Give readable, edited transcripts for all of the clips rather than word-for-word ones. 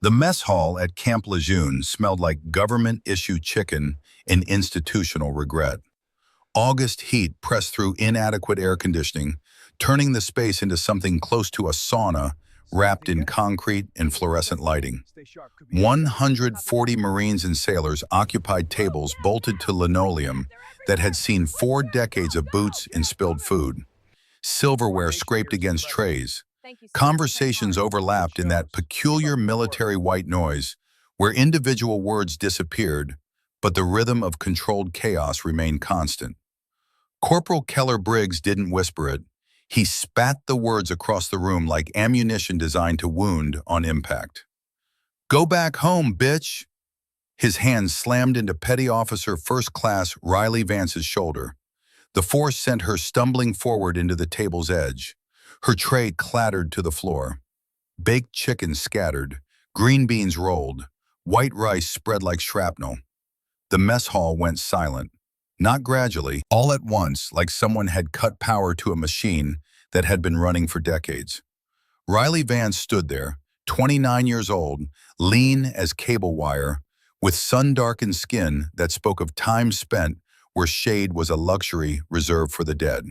The mess hall at Camp Lejeune smelled like government-issue chicken and institutional regret. August heat pressed through inadequate air conditioning, turning the space into something close to a sauna wrapped in concrete and fluorescent lighting. 140 Marines and sailors occupied tables bolted to linoleum that had seen 4 decades of boots and spilled food. Silverware scraped against trays. Conversations overlapped in that peculiar military white noise where individual words disappeared, but the rhythm of controlled chaos remained constant. Corporal Keller Briggs didn't whisper it. He spat the words across the room like ammunition designed to wound on impact. "Go back home, bitch!" His hand slammed into Petty Officer First Class Riley Vance's shoulder. The force sent her stumbling forward into the table's edge. Her tray clattered to the floor. Baked chicken scattered, green beans rolled, white rice spread like shrapnel. The mess hall went silent. Not gradually, all at once, like someone had cut power to a machine that had been running for decades. Riley Vance stood there, 29 years old, lean as cable wire, with sun-darkened skin that spoke of time spent where shade was a luxury reserved for the dead.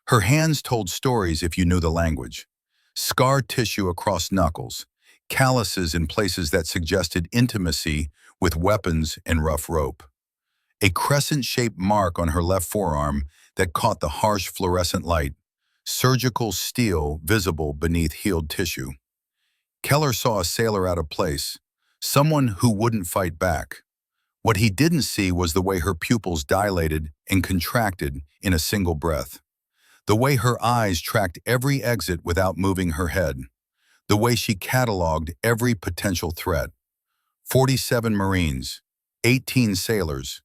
Her hands told stories if you knew the language. Scar tissue across knuckles, calluses in places that suggested intimacy with weapons and rough rope. A crescent-shaped mark on her left forearm that caught the harsh fluorescent light, surgical steel visible beneath healed tissue. Keller saw a sailor out of place, someone who wouldn't fight back. What he didn't see was the way her pupils dilated and contracted in a single breath. The way her eyes tracked every exit without moving her head. The way she cataloged every potential threat. 47 Marines, 18 sailors,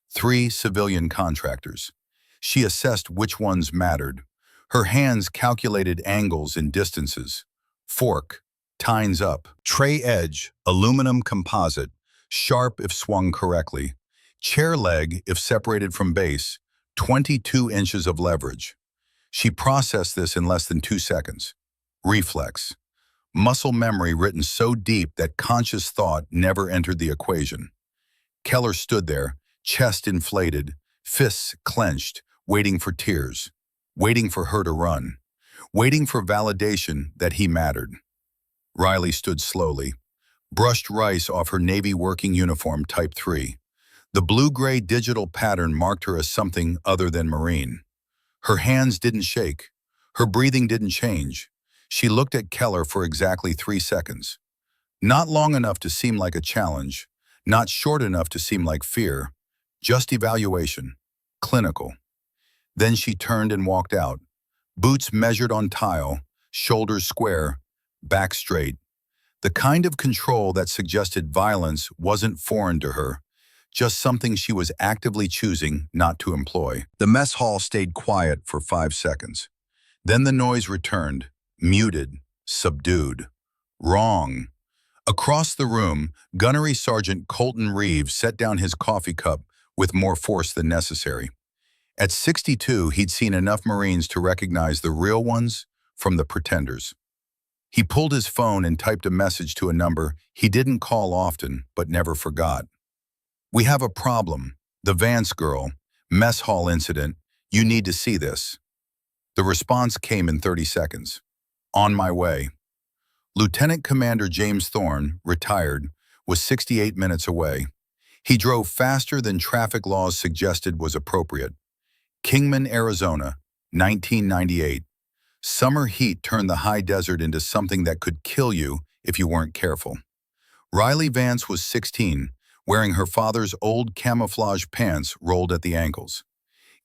3 civilian contractors. She assessed which ones mattered. Her hands calculated angles and distances. Fork, tines up. Tray edge, aluminum composite, sharp if swung correctly. Chair leg if separated from base, 22 inches of leverage. She processed this in less than 2 seconds. Reflex. Muscle memory written so deep that conscious thought never entered the equation. Keller stood there, chest inflated, fists clenched, waiting for tears, waiting for her to run, waiting for validation that he mattered. Riley stood slowly, brushed rice off her Navy working uniform Type 3. The blue-gray digital pattern marked her as something other than Marine. Her hands didn't shake. Her breathing didn't change. She looked at Keller for exactly 3 seconds. Not long enough to seem like a challenge, not short enough to seem like fear, just evaluation, clinical. Then she turned and walked out, boots measured on tile, shoulders square, back straight. The kind of control that suggested violence wasn't foreign to her, just something she was actively choosing not to employ. The mess hall stayed quiet for 5 seconds. Then the noise returned, muted, subdued. Wrong. Across the room, Gunnery Sergeant Colton Reeves set down his coffee cup with more force than necessary. At 62, he'd seen enough Marines to recognize the real ones from the pretenders. He pulled his phone and typed a message to a number he didn't call often but never forgot. "We have a problem. The Vance girl. Mess hall incident. You need to see this." The response came in 30 seconds. "On my way." Lieutenant Commander James Thorne, retired, was 68 minutes away. He drove faster than traffic laws suggested was appropriate. Kingman, Arizona, 1998. Summer heat turned the high desert into something that could kill you if you weren't careful. Riley Vance was 16, wearing her father's old camouflage pants rolled at the ankles.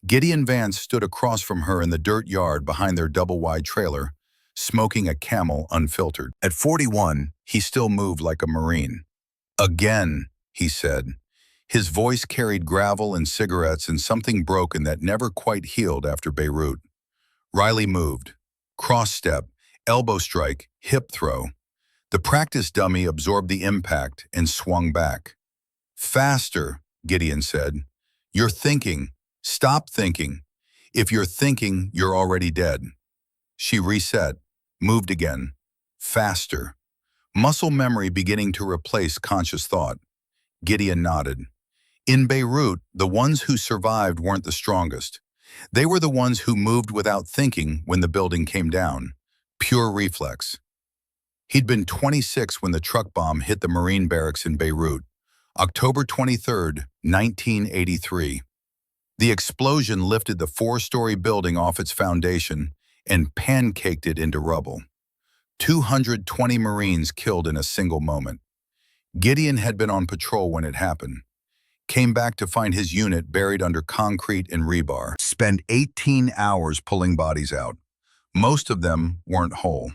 Gideon Vance stood across from her in the dirt yard behind their double-wide trailer, smoking a Camel unfiltered. At 41, he still moved like a Marine. "Again," he said. His voice carried gravel and cigarettes and something broken that never quite healed after Beirut. Riley moved. Cross-step, elbow strike, hip throw. The practice dummy absorbed the impact and swung back. "Faster," Gideon said. "You're thinking. Stop thinking. If you're thinking, you're already dead." She reset, moved again. Faster. muscle memory beginning to replace conscious thought. Gideon nodded. In Beirut, the ones who survived weren't the strongest. They were the ones who moved without thinking when the building came down. Pure reflex. He'd been 26 when the truck bomb hit the Marine barracks in Beirut, October 23, 1983. The explosion lifted the four-story building off its foundation and pancaked it into rubble. 220 Marines killed in a single moment. Gideon had been on patrol when it happened. Came back to find his unit buried under concrete and rebar. Spent 18 hours pulling bodies out. Most of them weren't whole.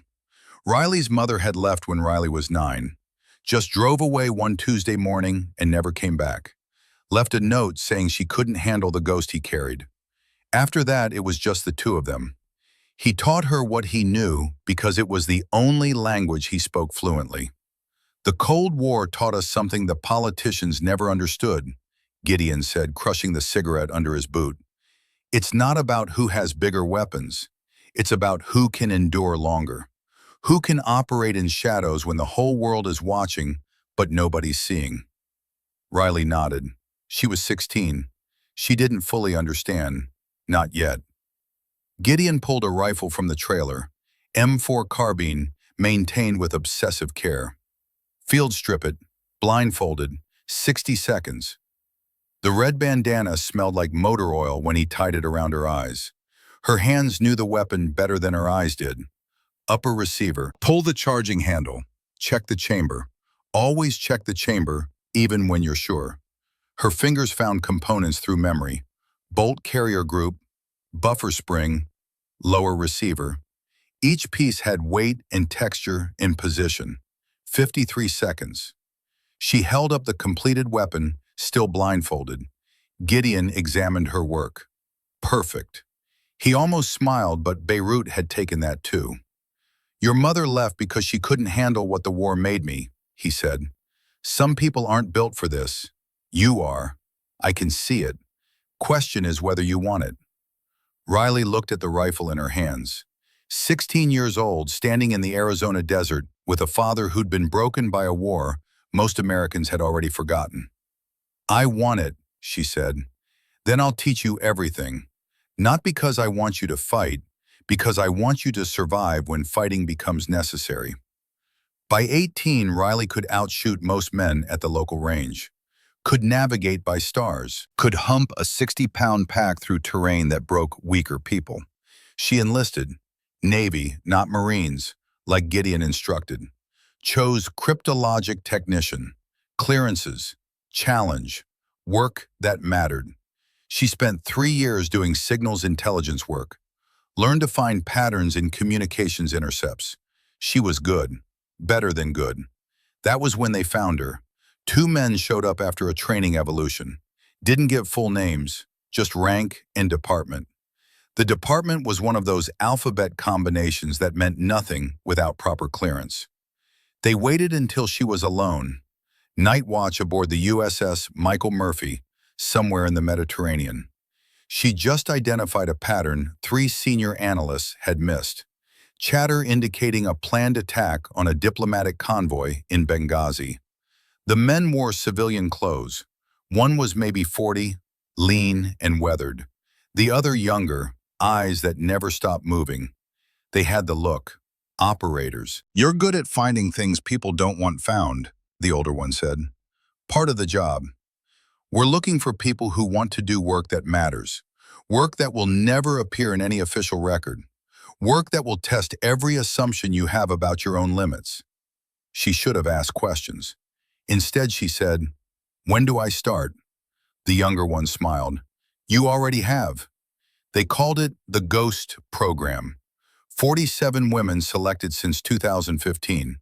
Riley's mother had left when Riley was 9. Just drove away one Tuesday morning and never came back. Left a note saying she couldn't handle the ghost he carried. After that, it was just the two of them. He taught her what he knew because it was the only language he spoke fluently. The Cold War taught us something the politicians never understood, Gideon said, crushing the cigarette under his boot. It's not about who has bigger weapons. It's about who can endure longer. Who can operate in shadows when the whole world is watching, but nobody's seeing? Riley nodded. She was 16. She didn't fully understand. Not yet. Gideon pulled a rifle from the trailer, M4 carbine, maintained with obsessive care. Field strip it, blindfolded, 60 seconds. The red bandana smelled like motor oil when he tied it around her eyes. Her hands knew the weapon better than her eyes did. Upper receiver. Pull the charging handle. Check the chamber. Always check the chamber, even when you're sure. Her fingers found components through memory. Bolt carrier group, buffer spring, lower receiver. Each piece had weight and texture and position. 53 seconds. She held up the completed weapon, still blindfolded. Gideon examined her work. Perfect. He almost smiled, but Beirut had taken that too. Your mother left because she couldn't handle what the war made me, he said. Some people aren't built for this. You are. I can see it. Question is whether you want it. Riley looked at the rifle in her hands. 16 years old, standing in the Arizona desert with a father who'd been broken by a war most Americans had already forgotten. I want it, she said. Then I'll teach you everything. Not because I want you to fight, because I want you to survive when fighting becomes necessary. By 18, Riley could outshoot most men at the local range, could navigate by stars, could hump a 60-pound pack through terrain that broke weaker people. She enlisted, Navy, not Marines, like Gideon instructed. Chose cryptologic technician, clearances, challenge, work that mattered. She spent 3 years doing signals intelligence work, learned to find patterns in communications intercepts. She was good, better than good. That was when they found her. 2 men showed up after a training evolution. Didn't give full names, just rank and department. The department was one of those alphabet combinations that meant nothing without proper clearance. They waited until she was alone. Night watch aboard the USS Michael Murphy, somewhere in the Mediterranean. She just identified a pattern 3 senior analysts had missed. Chatter indicating a planned attack on a diplomatic convoy in Benghazi. The men wore civilian clothes. One was maybe 40, lean and weathered. The other younger, eyes that never stopped moving. They had the look. Operators. You're good at finding things people don't want found, the older one said. Part of the job. We're looking for people who want to do work that matters. Work that will never appear in any official record. Work that will test every assumption you have about your own limits. She should have asked questions. Instead, she said, "When do I start?" The younger one smiled. "You already have." They called it the GHOST program. 47 women selected since 2015,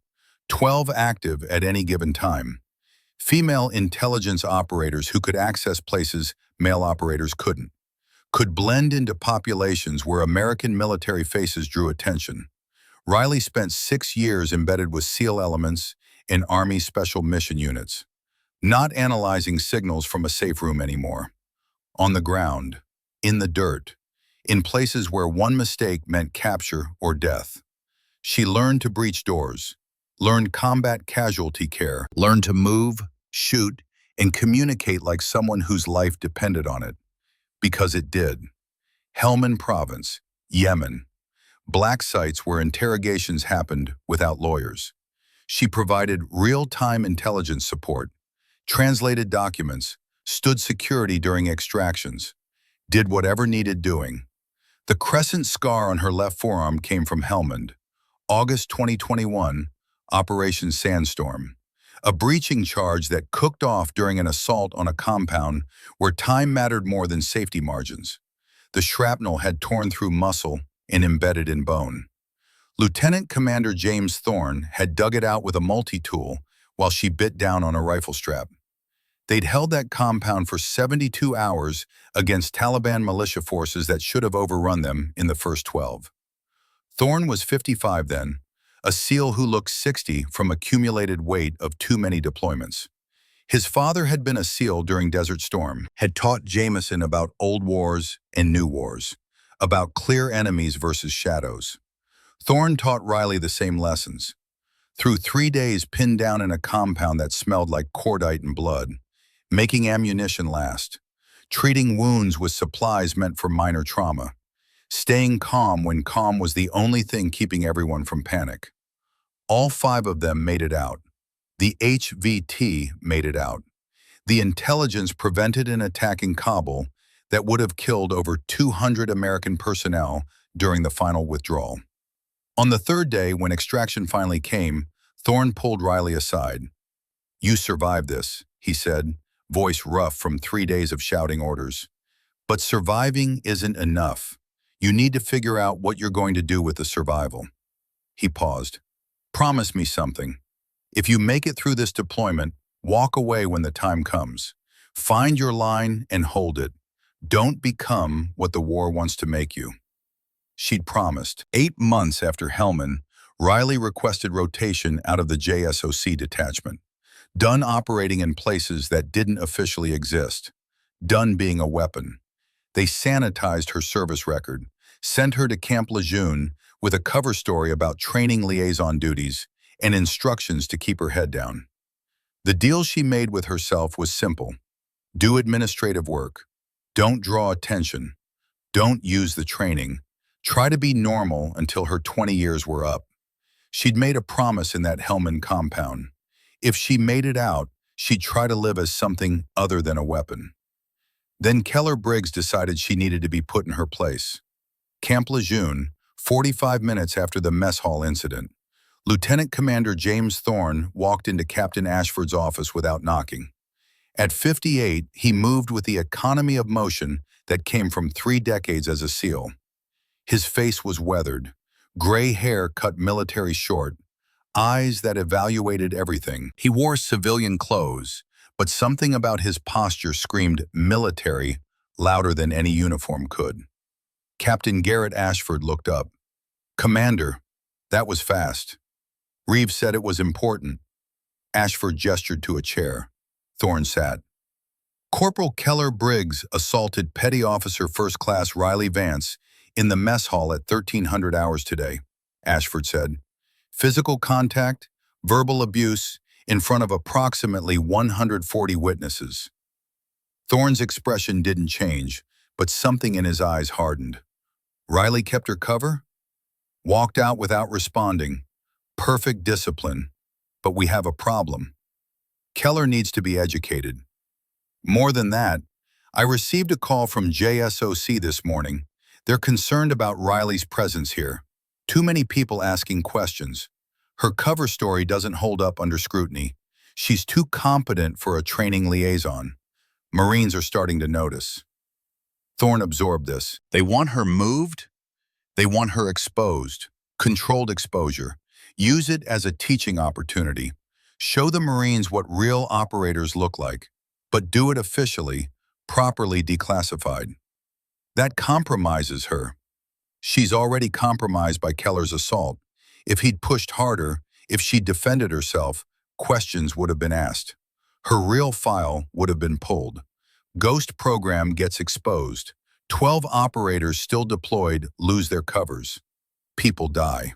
12 active at any given time. Female intelligence operators who could access places male operators couldn't. Could blend into populations where American military faces drew attention. Riley spent 6 years embedded with SEAL elements and Army Special Mission units, not analyzing signals from a safe room anymore. On the ground, in the dirt, in places where one mistake meant capture or death. She learned to breach doors, learned combat casualty care, learned to move, shoot, and communicate like someone whose life depended on it. Because it did. Helmand Province, Yemen. Black sites where interrogations happened without lawyers. She provided real-time intelligence support, translated documents, stood security during extractions, did whatever needed doing. The crescent scar on her left forearm came from Helmand. August 2021, Operation Sandstorm. A breaching charge that cooked off during an assault on a compound where time mattered more than safety margins. The shrapnel had torn through muscle and embedded in bone. Lieutenant Commander James Thorne had dug it out with a multi-tool while she bit down on a rifle strap. They'd held that compound for 72 hours against Taliban militia forces that should have overrun them in the first 12. Thorne was 55 then, a SEAL who looked 60 from accumulated weight of too many deployments. His father had been a SEAL during Desert Storm, had taught Jameson about old wars and new wars, about clear enemies versus shadows. Thorne taught Riley the same lessons. Through 3 days pinned down in a compound that smelled like cordite and blood, making ammunition last, treating wounds with supplies meant for minor trauma, staying calm when calm was the only thing keeping everyone from panic. All 5 of them made it out. The HVT made it out. The intelligence prevented an attack in Kabul that would have killed over 200 American personnel during the final withdrawal. On the 3rd day, when extraction finally came, Thorne pulled Riley aside. "You survived this," he said, voice rough from 3 days of shouting orders. "But surviving isn't enough. You need to figure out what you're going to do with the survival." He paused. "Promise me something. If you make it through this deployment, walk away when the time comes. Find your line and hold it. Don't become what the war wants to make you." She'd promised. 8 months after Helmand, Riley requested rotation out of the JSOC detachment. Done operating in places that didn't officially exist. Done being a weapon. They sanitized her service record, sent her to Camp Lejeune with a cover story about training liaison duties and instructions to keep her head down. The deal she made with herself was simple. Do administrative work. Don't draw attention. Don't use the training. Try to be normal until her 20 years were up. She'd made a promise in that Helmand compound. If she made it out, she'd try to live as something other than a weapon. Then Keller Briggs decided she needed to be put in her place. Camp Lejeune, 45 minutes after the mess hall incident. Lieutenant Commander James Thorne walked into Captain Ashford's office without knocking. At 58, he moved with the economy of motion that came from 3 decades as a SEAL. His face was weathered, gray hair cut military short, eyes that evaluated everything. He wore civilian clothes, but something about his posture screamed military louder than any uniform could. Captain Garrett Ashford looked up. "Commander, that was fast." Reeves said it was important. Ashford gestured to a chair. Thorne sat. "Corporal Keller Briggs assaulted Petty Officer First Class Riley Vance in the mess hall at 1300 hours today," Ashford said. "Physical contact, verbal abuse, in front of approximately 140 witnesses." Thorne's expression didn't change, but something in his eyes hardened. "Riley kept her cover? Walked out without responding. Perfect discipline. But we have a problem. Keller needs to be educated. More than that, I received a call from JSOC this morning. They're concerned about Riley's presence here. Too many people asking questions. Her cover story doesn't hold up under scrutiny. She's too competent for a training liaison. Marines are starting to notice." Thorne absorbed this. They want her moved. They want her exposed. Controlled exposure. Use it as a teaching opportunity. Show the Marines what real operators look like, but do it officially, properly declassified. That compromises her. She's already compromised by Keller's assault. If he'd pushed harder, if she'd defended herself, questions would have been asked. Her real file would have been pulled. Ghost program gets exposed. 12 operators still deployed lose their covers. People die.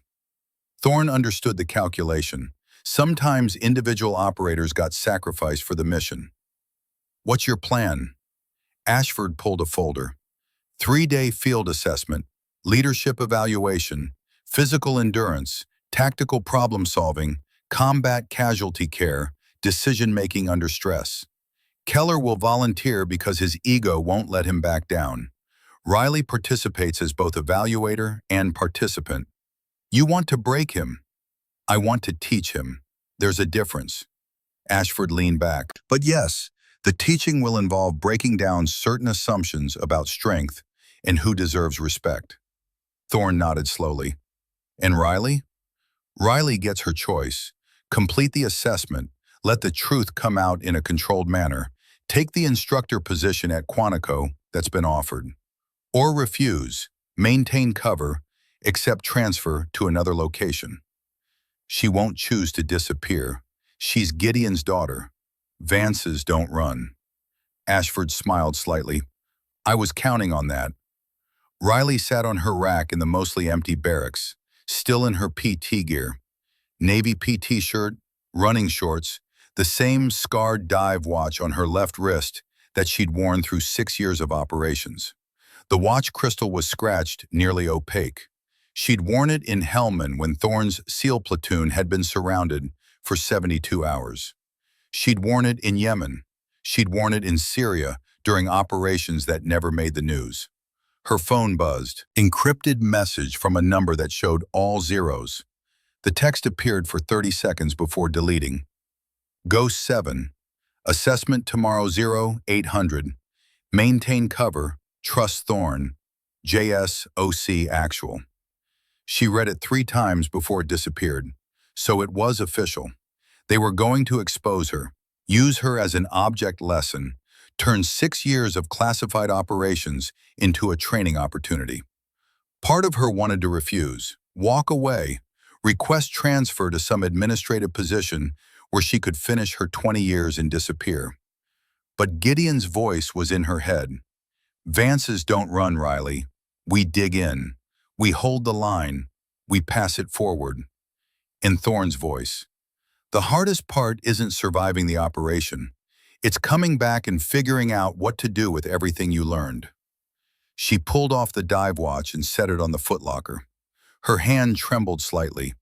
Thorne understood the calculation. Sometimes individual operators got sacrificed for the mission. What's your plan? Ashford pulled a folder. 3-day field assessment, leadership evaluation, physical endurance, tactical problem solving, combat casualty care, decision-making under stress. Keller will volunteer because his ego won't let him back down. Riley participates as both evaluator and participant. You want to break him. I want to teach him. There's a difference. Ashford leaned back. But yes, the teaching will involve breaking down certain assumptions about strength and who deserves respect. Thorne nodded slowly. And Riley? Riley gets her choice. Complete the assessment, let the truth come out in a controlled manner, take the instructor position at Quantico that's been offered. Or refuse, maintain cover, accept transfer to another location. She won't choose to disappear. She's Gideon's daughter. Vances don't run. Ashford smiled slightly. I was counting on that. Riley sat on her rack in the mostly empty barracks, still in her PT gear. Navy PT shirt, running shorts, the same scarred dive watch on her left wrist that she'd worn through 6 years of operations. The watch crystal was scratched, nearly opaque. She'd worn it in Helmand when Thorne's SEAL platoon had been surrounded for 72 hours. She'd worn it in Yemen. She'd worn it in Syria during operations that never made the news. Her phone buzzed, encrypted message from a number that showed all zeros. The text appeared for 30 seconds before deleting. Ghost 7. Assessment tomorrow 0800. Maintain cover. Trust Thorne. JSOC actual. She read it 3 times before it disappeared. So it was official. They were going to expose her, use her as an object lesson, turn 6 years of classified operations into a training opportunity. Part of her wanted to refuse, walk away, request transfer to some administrative position where she could finish her 20 years and disappear. But Gideon's voice was in her head. Vances don't run, Riley. We dig in. We hold the line. We pass it forward. In Thorne's voice. The hardest part isn't surviving the operation. It's coming back and figuring out what to do with everything you learned. She pulled off the dive watch and set it on the footlocker. Her hand trembled slightly,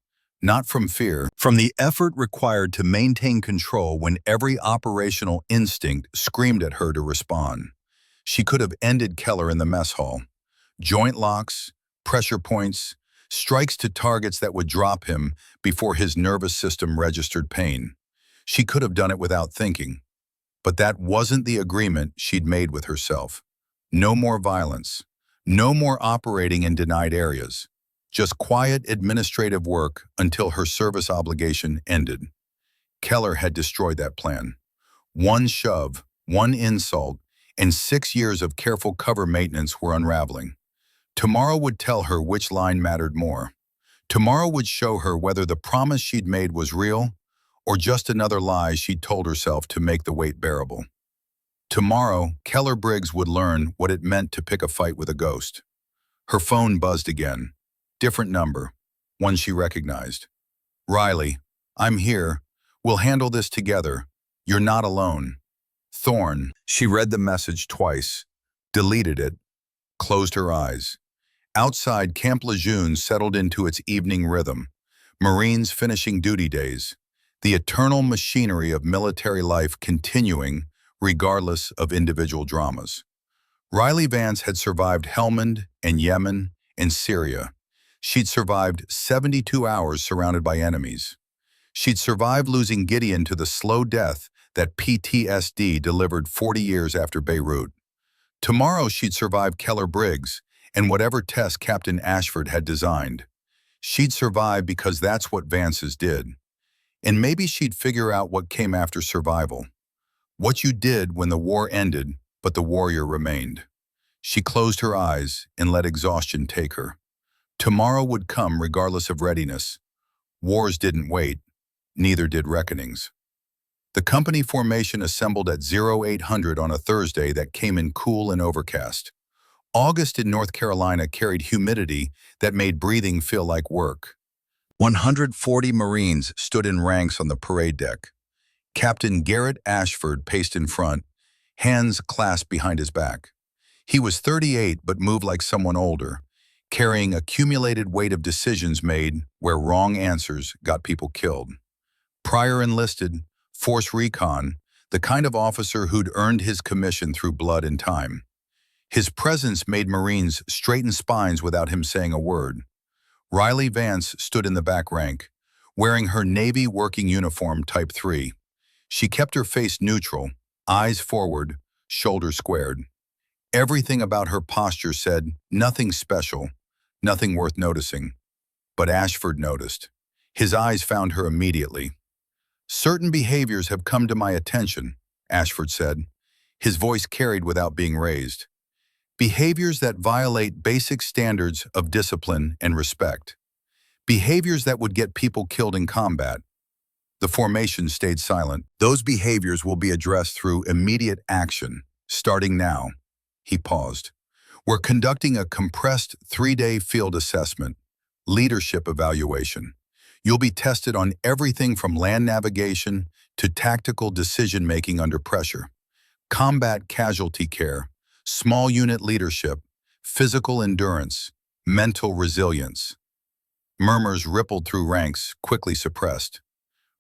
not from fear, from the effort required to maintain control when every operational instinct screamed at her to respond. She could have ended Keller in the mess hall. Joint locks, pressure points, strikes to targets that would drop him before his nervous system registered pain. She could have done it without thinking. But that wasn't the agreement she'd made with herself. No more violence. No more operating in denied areas. Just quiet administrative work until her service obligation ended. Keller had destroyed that plan. One shove, one insult, and 6 years of careful cover maintenance were unraveling. Tomorrow would tell her which line mattered more. Tomorrow would show her whether the promise she'd made was real or just another lie she'd told herself to make the weight bearable. Tomorrow, Keller Briggs would learn what it meant to pick a fight with a ghost. Her phone buzzed again. Different number, one she recognized. Riley, I'm here. We'll handle this together. You're not alone. Thorne. She read the message twice, deleted it, closed her eyes. Outside, Camp Lejeune settled into its evening rhythm. Marines finishing duty days. The eternal machinery of military life continuing regardless of individual dramas. Riley Vance had survived Helmand and Yemen and Syria. She'd survived 72 hours surrounded by enemies. She'd survived losing Gideon to the slow death that PTSD delivered 40 years after Beirut. Tomorrow she'd survive Keller Briggs and whatever test Captain Ashford had designed. She'd survive because that's what Vances did. And maybe she'd figure out what came after survival. What you did when the war ended, but the warrior remained. She closed her eyes and let exhaustion take her. Tomorrow would come regardless of readiness. Wars didn't wait, neither did reckonings. The company formation assembled at 0800 on a Thursday that came in cool and overcast. August in North Carolina carried humidity that made breathing feel like work. 140 Marines stood in ranks on the parade deck. Captain Garrett Ashford paced in front, hands clasped behind his back. He was 38 but moved like someone older, carrying accumulated weight of decisions made where wrong answers got people killed. Prior enlisted, Force Recon, the kind of officer who'd earned his commission through blood and time. His presence made Marines straighten spines without him saying a word. Riley Vance stood in the back rank, wearing her Navy working uniform Type 3. She kept her face neutral, eyes forward, shoulders squared. Everything about her posture said nothing special, nothing worth noticing. But Ashford noticed. His eyes found her immediately. "Certain behaviors have come to my attention," Ashford said. His voice carried without being raised. "Behaviors that violate basic standards of discipline and respect. Behaviors that would get people killed in combat." The formation stayed silent. "Those behaviors will be addressed through immediate action, starting now." He paused. "We're conducting a compressed 3-day field assessment, leadership evaluation. You'll be tested on everything from land navigation to tactical decision-making under pressure, combat casualty care, small unit leadership, physical endurance, mental resilience." Murmurs rippled through ranks, quickly suppressed.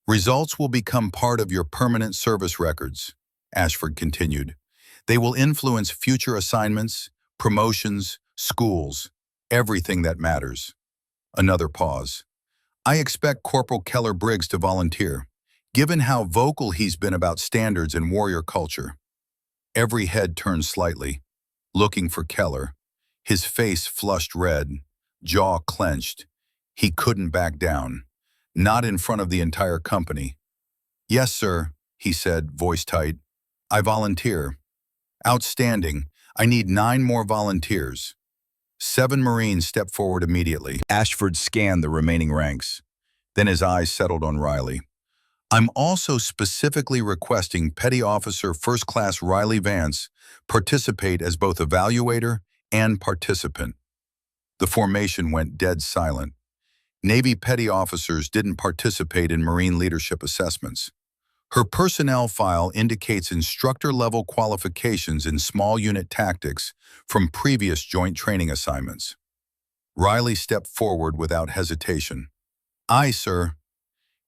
"Results will become part of your permanent service records," Ashford continued. "They will influence future assignments, promotions, schools, everything that matters." Another pause. "I expect Corporal Keller Briggs to volunteer, given how vocal he's been about standards and warrior culture." Every head turned slightly, looking for Keller. His face flushed red, jaw clenched. He couldn't back down, not in front of the entire company. "Yes, sir," he said, voice tight. "I volunteer." "Outstanding. I need 9 more volunteers." 7 Marines stepped forward immediately. Ashford scanned the remaining ranks. Then his eyes settled on Riley. "I'm also specifically requesting Petty Officer First Class Riley Vance participate as both evaluator and participant." The formation went dead silent. Navy petty officers didn't participate in Marine leadership assessments. Her personnel file indicates instructor-level qualifications in small unit tactics from previous joint training assignments. Riley stepped forward without hesitation. "Aye, sir."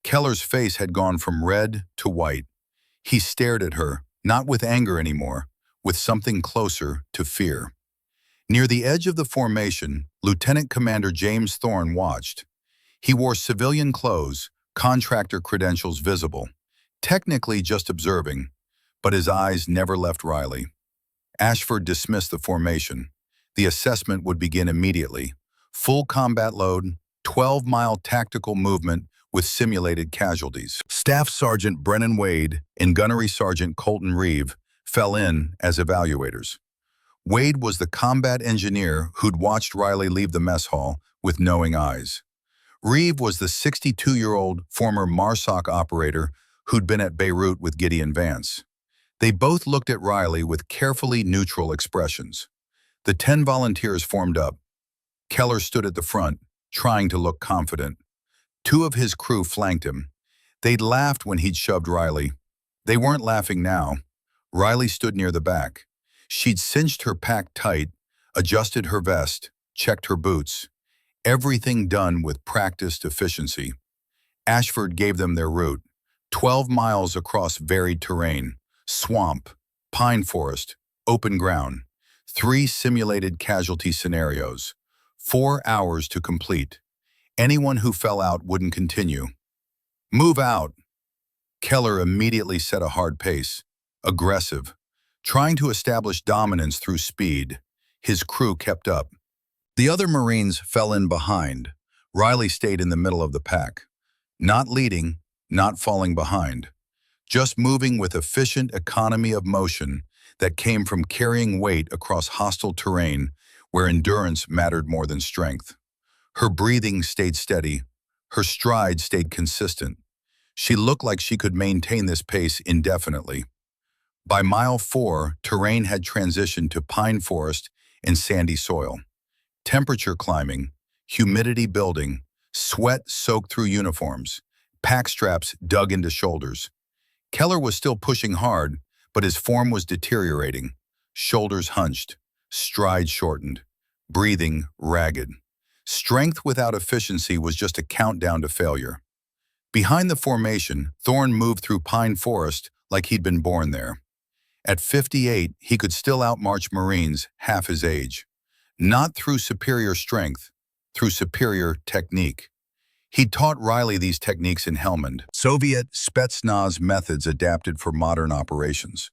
Keller's face had gone from red to white. He stared at her, not with anger anymore, with something closer to fear. Near the edge of the formation, Lieutenant Commander James Thorne watched. He wore civilian clothes, contractor credentials visible. Technically just observing, but his eyes never left Riley. Ashford dismissed the formation. The assessment would begin immediately. Full combat load, 12-mile tactical movement with simulated casualties. Staff Sergeant Brennan Wade and Gunnery Sergeant Colton Reeve fell in as evaluators. Wade was the combat engineer who'd watched Riley leave the mess hall with knowing eyes. Reeve was the 62-year-old former MARSOC operator who'd been at Beirut with Gideon Vance. They both looked at Riley with carefully neutral expressions. The 10 volunteers formed up. Keller stood at the front, trying to look confident. 2 of his crew flanked him. They'd laughed when he'd shoved Riley. They weren't laughing now. Riley stood near the back. She'd cinched her pack tight, adjusted her vest, checked her boots. Everything done with practiced efficiency. Ashford gave them their route. 12 miles across varied terrain, swamp, pine forest, open ground. 3 simulated casualty scenarios. 4 hours to complete. Anyone who fell out wouldn't continue. "Move out." Keller immediately set a hard pace, aggressive, trying to establish dominance through speed. His crew kept up. The other Marines fell in behind. Riley stayed in the middle of the pack. Not leading, not falling behind. Just moving with efficient economy of motion that came from carrying weight across hostile terrain where endurance mattered more than strength. Her breathing stayed steady. Her stride stayed consistent. She looked like she could maintain this pace indefinitely. By mile 4, terrain had transitioned to pine forest and sandy soil. Temperature climbing, humidity building, Sweat soaked through uniforms. Pack straps dug into shoulders. Keller was still pushing hard, but his form was deteriorating. Shoulders hunched, stride shortened, breathing ragged. Strength without efficiency was just a countdown to failure. Behind the formation, Thorne moved through pine forest like he'd been born there. At 58, he could still outmarch Marines half his age. Not through superior strength, through superior technique. He'd taught Riley these techniques in Helmand, Soviet Spetsnaz methods adapted for modern operations.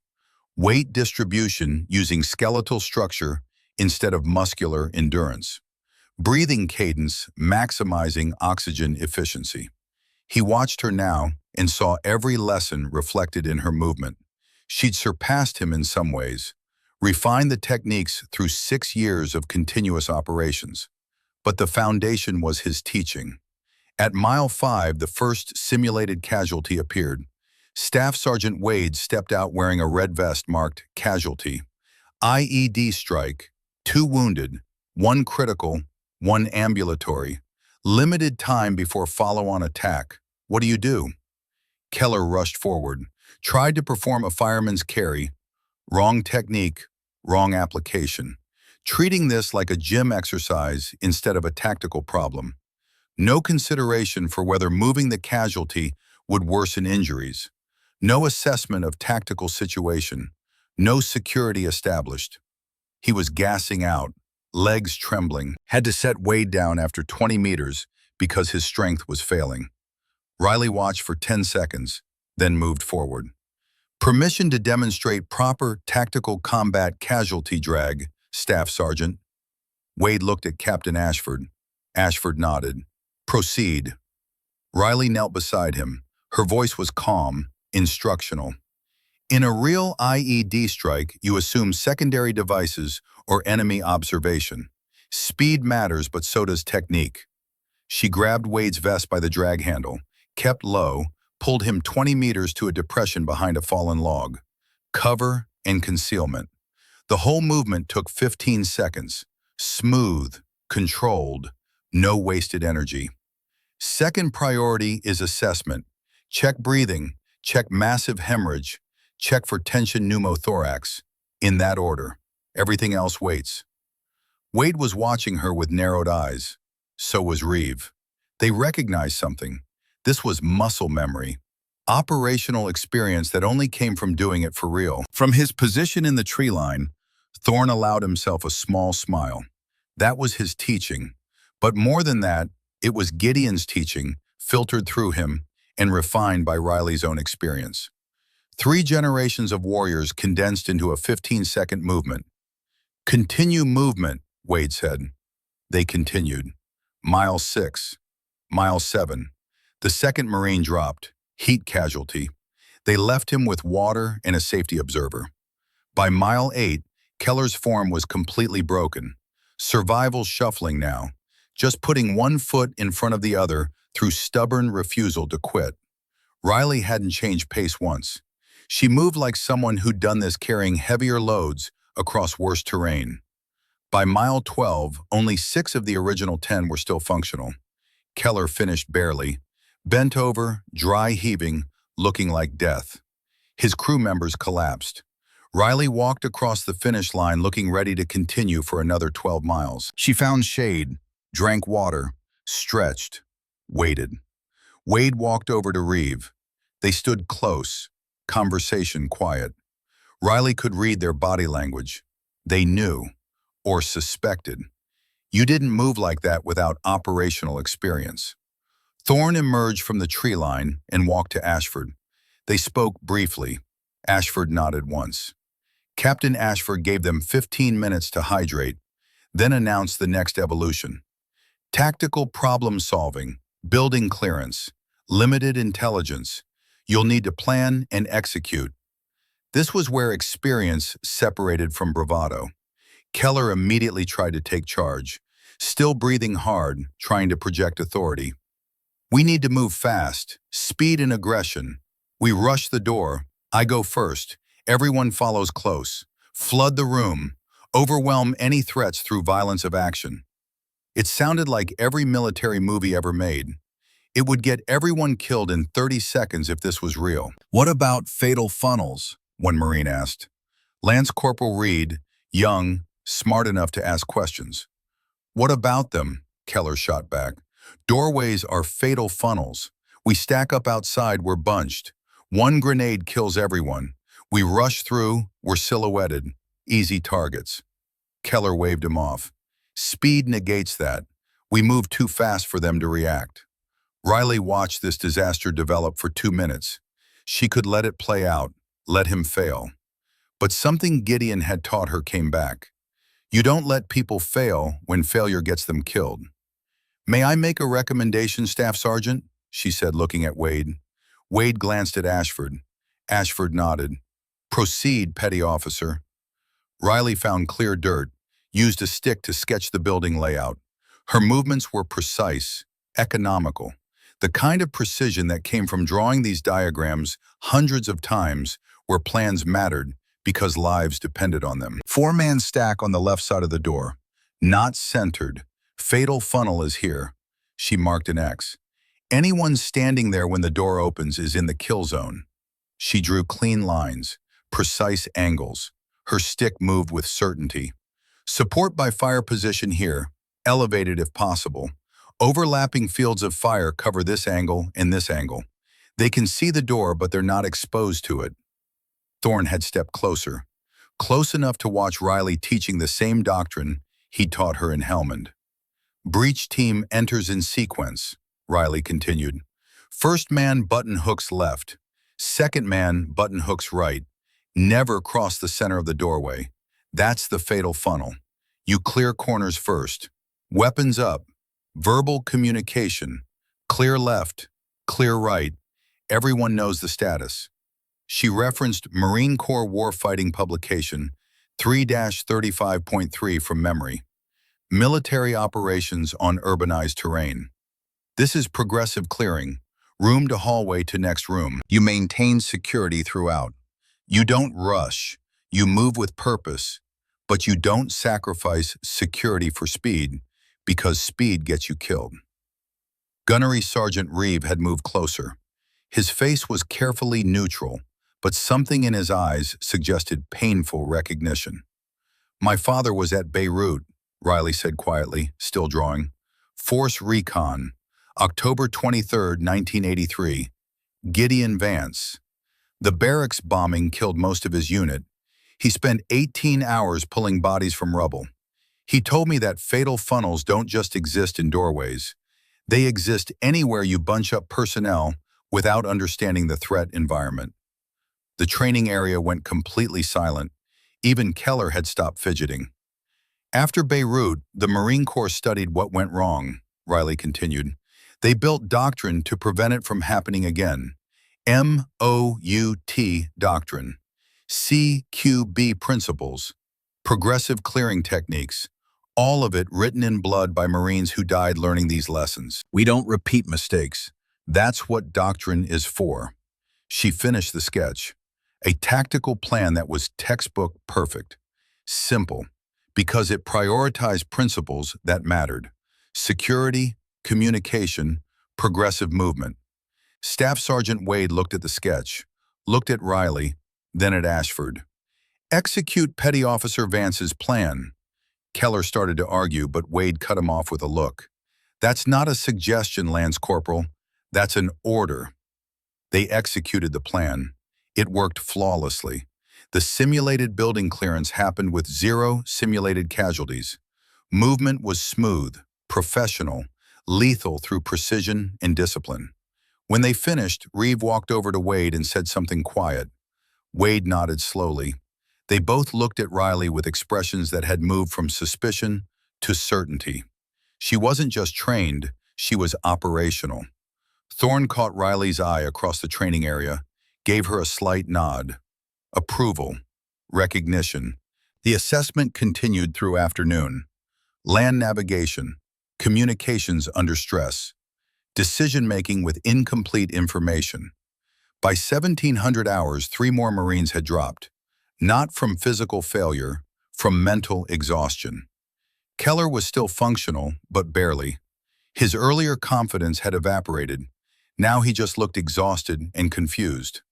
Weight distribution using skeletal structure instead of muscular endurance. Breathing cadence maximizing oxygen efficiency. He watched her now and saw every lesson reflected in her movement. She'd surpassed him in some ways, refined the techniques through 6 years of continuous operations. But the foundation was his teaching. At mile 5, the first simulated casualty appeared. Staff Sergeant Wade stepped out wearing a red vest marked casualty. IED strike, 2 wounded, 1 critical, 1 ambulatory. Limited time before follow-on attack. What do you do? Keller rushed forward, tried to perform a fireman's carry. Wrong technique, wrong application. Treating this like a gym exercise instead of a tactical problem. No consideration for whether moving the casualty would worsen injuries. No assessment of tactical situation. No security established. He was gassing out, legs trembling, had to set Wade down after 20 meters because his strength was failing. Riley watched for 10 seconds, then moved forward. Permission to demonstrate proper tactical combat casualty drag, Staff Sergeant. Wade looked at Captain Ashford. Ashford nodded. Proceed. Riley knelt beside him. Her voice was calm, instructional. In a real IED strike, you assume secondary devices or enemy observation. Speed matters, but so does technique. She grabbed Wade's vest by the drag handle, kept low, pulled him 20 meters to a depression behind a fallen log. Cover and concealment. The whole movement took 15 seconds. Smooth, controlled, no wasted energy. Second priority is assessment. Check breathing, check massive hemorrhage, check for tension pneumothorax. In that order. Everything else waits. Wade was watching her with narrowed eyes. So was Reeve. They recognized something. This was muscle memory. Operational experience that only came from doing it for real. From his position in the tree line, Thorne allowed himself a small smile. That was his teaching. But more than that, it was Gideon's teaching, filtered through him and refined by Riley's own experience. 3 generations of warriors condensed into a 15-second movement. Continue movement, Wade said. They continued. Mile 6. Mile 7. The second Marine dropped. Heat casualty. They left him with water and a safety observer. By mile 8, Keller's form was completely broken. Survival shuffling now. Just putting one foot in front of the other through stubborn refusal to quit. Riley hadn't changed pace once. She moved like someone who'd done this carrying heavier loads across worse terrain. By mile 12, only 6 of the original 10 were still functional. Keller finished barely, bent over, dry heaving, looking like death. His crew members collapsed. Riley walked across the finish line looking ready to continue for another 12 miles. She found shade, drank water, stretched, waited. Wade walked over to Reeve. They stood close, conversation quiet. Riley could read their body language. They knew, or suspected. You didn't move like that without operational experience. Thorne emerged from the tree line and walked to Ashford. They spoke briefly. Ashford nodded once. Captain Ashford gave them 15 minutes to hydrate, then announced the next evolution. Tactical problem solving, building clearance, limited intelligence. You'll need to plan and execute. This was where experience separated from bravado. Keller immediately tried to take charge, still breathing hard, trying to project authority. We need to move fast, speed and aggression. We rush the door. I go first. Everyone follows close. Flood the room. Overwhelm any threats through violence of action. It sounded like every military movie ever made. It would get everyone killed in 30 seconds if this was real. What about fatal funnels? One Marine asked. Lance Corporal Reed, young, smart enough to ask questions. What about them? Keller shot back. Doorways are fatal funnels. We stack up outside, we're bunched. One grenade kills everyone. We rush through, we're silhouetted. Easy targets. Keller waved him off. Speed negates that. We move too fast for them to react. Riley watched this disaster develop for 2 minutes. She could let it play out, let him fail. But something Gideon had taught her came back. You don't let people fail when failure gets them killed. May I make a recommendation, Staff Sergeant? She said, looking at Wade. Wade glanced at Ashford. Ashford nodded. Proceed, Petty Officer. Riley found clear dirt, used a stick to sketch the building layout. Her movements were precise, economical. The kind of precision that came from drawing these diagrams hundreds of times where plans mattered because lives depended on them. 4-man stack on the left side of the door. Not centered. Fatal funnel is here. She marked an X. Anyone standing there when the door opens is in the kill zone. She drew clean lines, precise angles. Her stick moved with certainty. Support by fire position here, elevated if possible. Overlapping fields of fire cover this angle and this angle. They can see the door, but they're not exposed to it. Thorne had stepped closer, close enough to watch Riley teaching the same doctrine he taught her in Helmand. Breach team enters in sequence, Riley continued. First man button hooks left. Second man button hooks right. Never cross the center of the doorway. That's the fatal funnel. You clear corners first. Weapons up. Verbal communication. Clear left. Clear right. Everyone knows the status. She referenced Marine Corps Warfighting Publication 3-35.3 from memory. Military operations on urbanized terrain. This is progressive clearing, room to hallway to next room. You maintain security throughout. You don't rush. You move with purpose, but you don't sacrifice security for speed because speed gets you killed. Gunnery Sergeant Reeve had moved closer. His face was carefully neutral, but something in his eyes suggested painful recognition. My father was at Beirut, Riley said quietly, still drawing. Force Recon, October 23, 1983. Gideon Vance. The barracks bombing killed most of his unit. He spent 18 hours pulling bodies from rubble. He told me that fatal funnels don't just exist in doorways. They exist anywhere you bunch up personnel without understanding the threat environment. The training area went completely silent. Even Keller had stopped fidgeting. After Beirut, the Marine Corps studied what went wrong, Riley continued. They built doctrine to prevent it from happening again. MOUT doctrine. CQB principles. Progressive clearing techniques. All of it written in blood by Marines who died learning these lessons. We don't repeat mistakes. That's what doctrine is for. She finished the sketch. A tactical plan that was textbook perfect. Simple, because it prioritized principles that mattered. Security, communication, progressive movement. Staff Sergeant Wade looked at the sketch, looked at Riley, then at Ashford. Execute Petty Officer Vance's plan. Keller started to argue, but Wade cut him off with a look. That's not a suggestion, Lance Corporal. That's an order. They executed the plan. It worked flawlessly. The simulated building clearance happened with 0 simulated casualties. Movement was smooth, professional, lethal through precision and discipline. When they finished, Reeve walked over to Wade and said something quiet. Wade nodded slowly. They both looked at Riley with expressions that had moved from suspicion to certainty. She wasn't just trained, she was operational. Thorne caught Riley's eye across the training area, gave her a slight nod. Approval. Recognition. The assessment continued through afternoon. Land navigation. Communications under stress. Decision-making with incomplete information. By 1700 hours, 3 more Marines had dropped. Not from physical failure, from mental exhaustion. Keller was still functional, but barely. His earlier confidence had evaporated. Now he just looked exhausted and confused.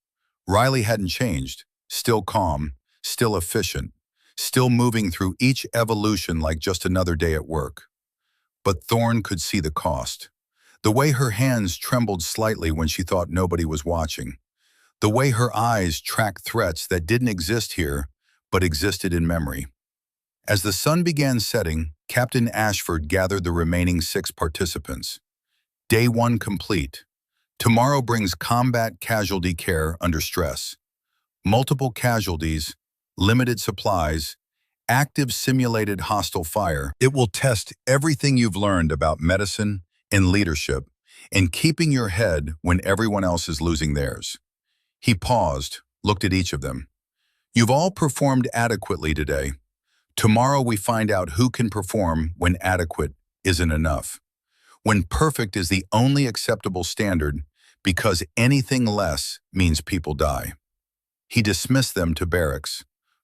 Riley hadn't changed, still calm, still efficient, still moving through each evolution like just another day at work. But Thorne could see the cost. The way her hands trembled slightly when she thought nobody was watching. The way her eyes tracked threats that didn't exist here, but existed in memory. As the sun began setting, Captain Ashford gathered the remaining 6 participants. Day 1 complete. Tomorrow brings combat casualty care under stress. Multiple casualties, limited supplies, active simulated hostile fire. It will test everything you've learned about medicine and leadership and keeping your head when everyone else is losing theirs. He paused, looked at each of them. You've all performed adequately today. Tomorrow we find out who can perform when adequate isn't enough. When perfect is the only acceptable standard because anything less means people die. He dismissed them to barracks,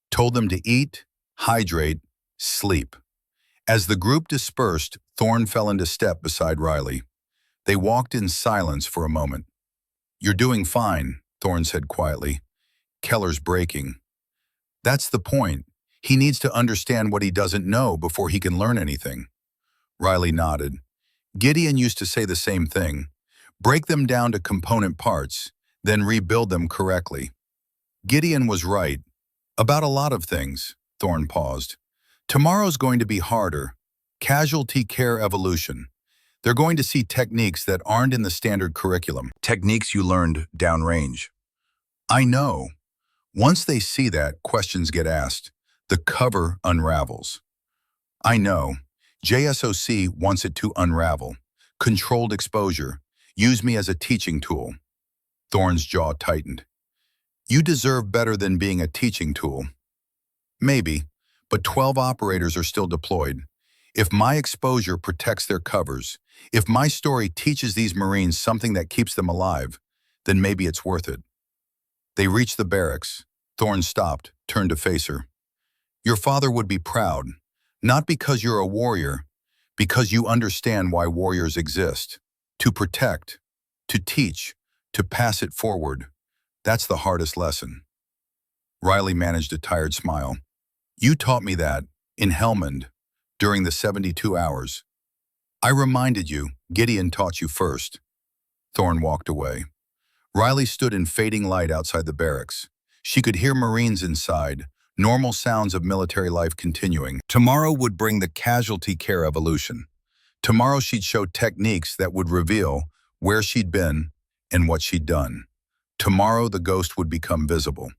told them to eat, hydrate, sleep. As the group dispersed, Thorne fell into step beside Riley. They walked in silence for a moment. You're doing fine, Thorne said quietly. Keller's breaking. That's the point. He needs to understand what he doesn't know before he can learn anything. Riley nodded. Gideon used to say the same thing. Break them down to component parts, then rebuild them correctly. Gideon was right. About a lot of things, Thorne paused. Tomorrow's going to be harder. Casualty care evolution. They're going to see techniques that aren't in the standard curriculum. Techniques you learned downrange. I know. Once they see that, questions get asked. The cover unravels. I know. JSOC wants it to unravel. Controlled exposure. Use me as a teaching tool. Thorne's jaw tightened. You deserve better than being a teaching tool. Maybe, but 12 operators are still deployed. If my exposure protects their covers, if my story teaches these Marines something that keeps them alive, then maybe it's worth it. They reached the barracks. Thorne stopped, turned to face her. Your father would be proud, not because you're a warrior, because you understand why warriors exist. To protect, to teach, to pass it forward. That's the hardest lesson. Riley managed a tired smile. You taught me that, in Helmand, during the 72 hours. I reminded you, Gideon taught you first. Thorne walked away. Riley stood in fading light outside the barracks. She could hear Marines inside, normal sounds of military life continuing. Tomorrow would bring the casualty care evolution. Tomorrow she'd show techniques that would reveal where she'd been and what she'd done. Tomorrow the ghost would become visible.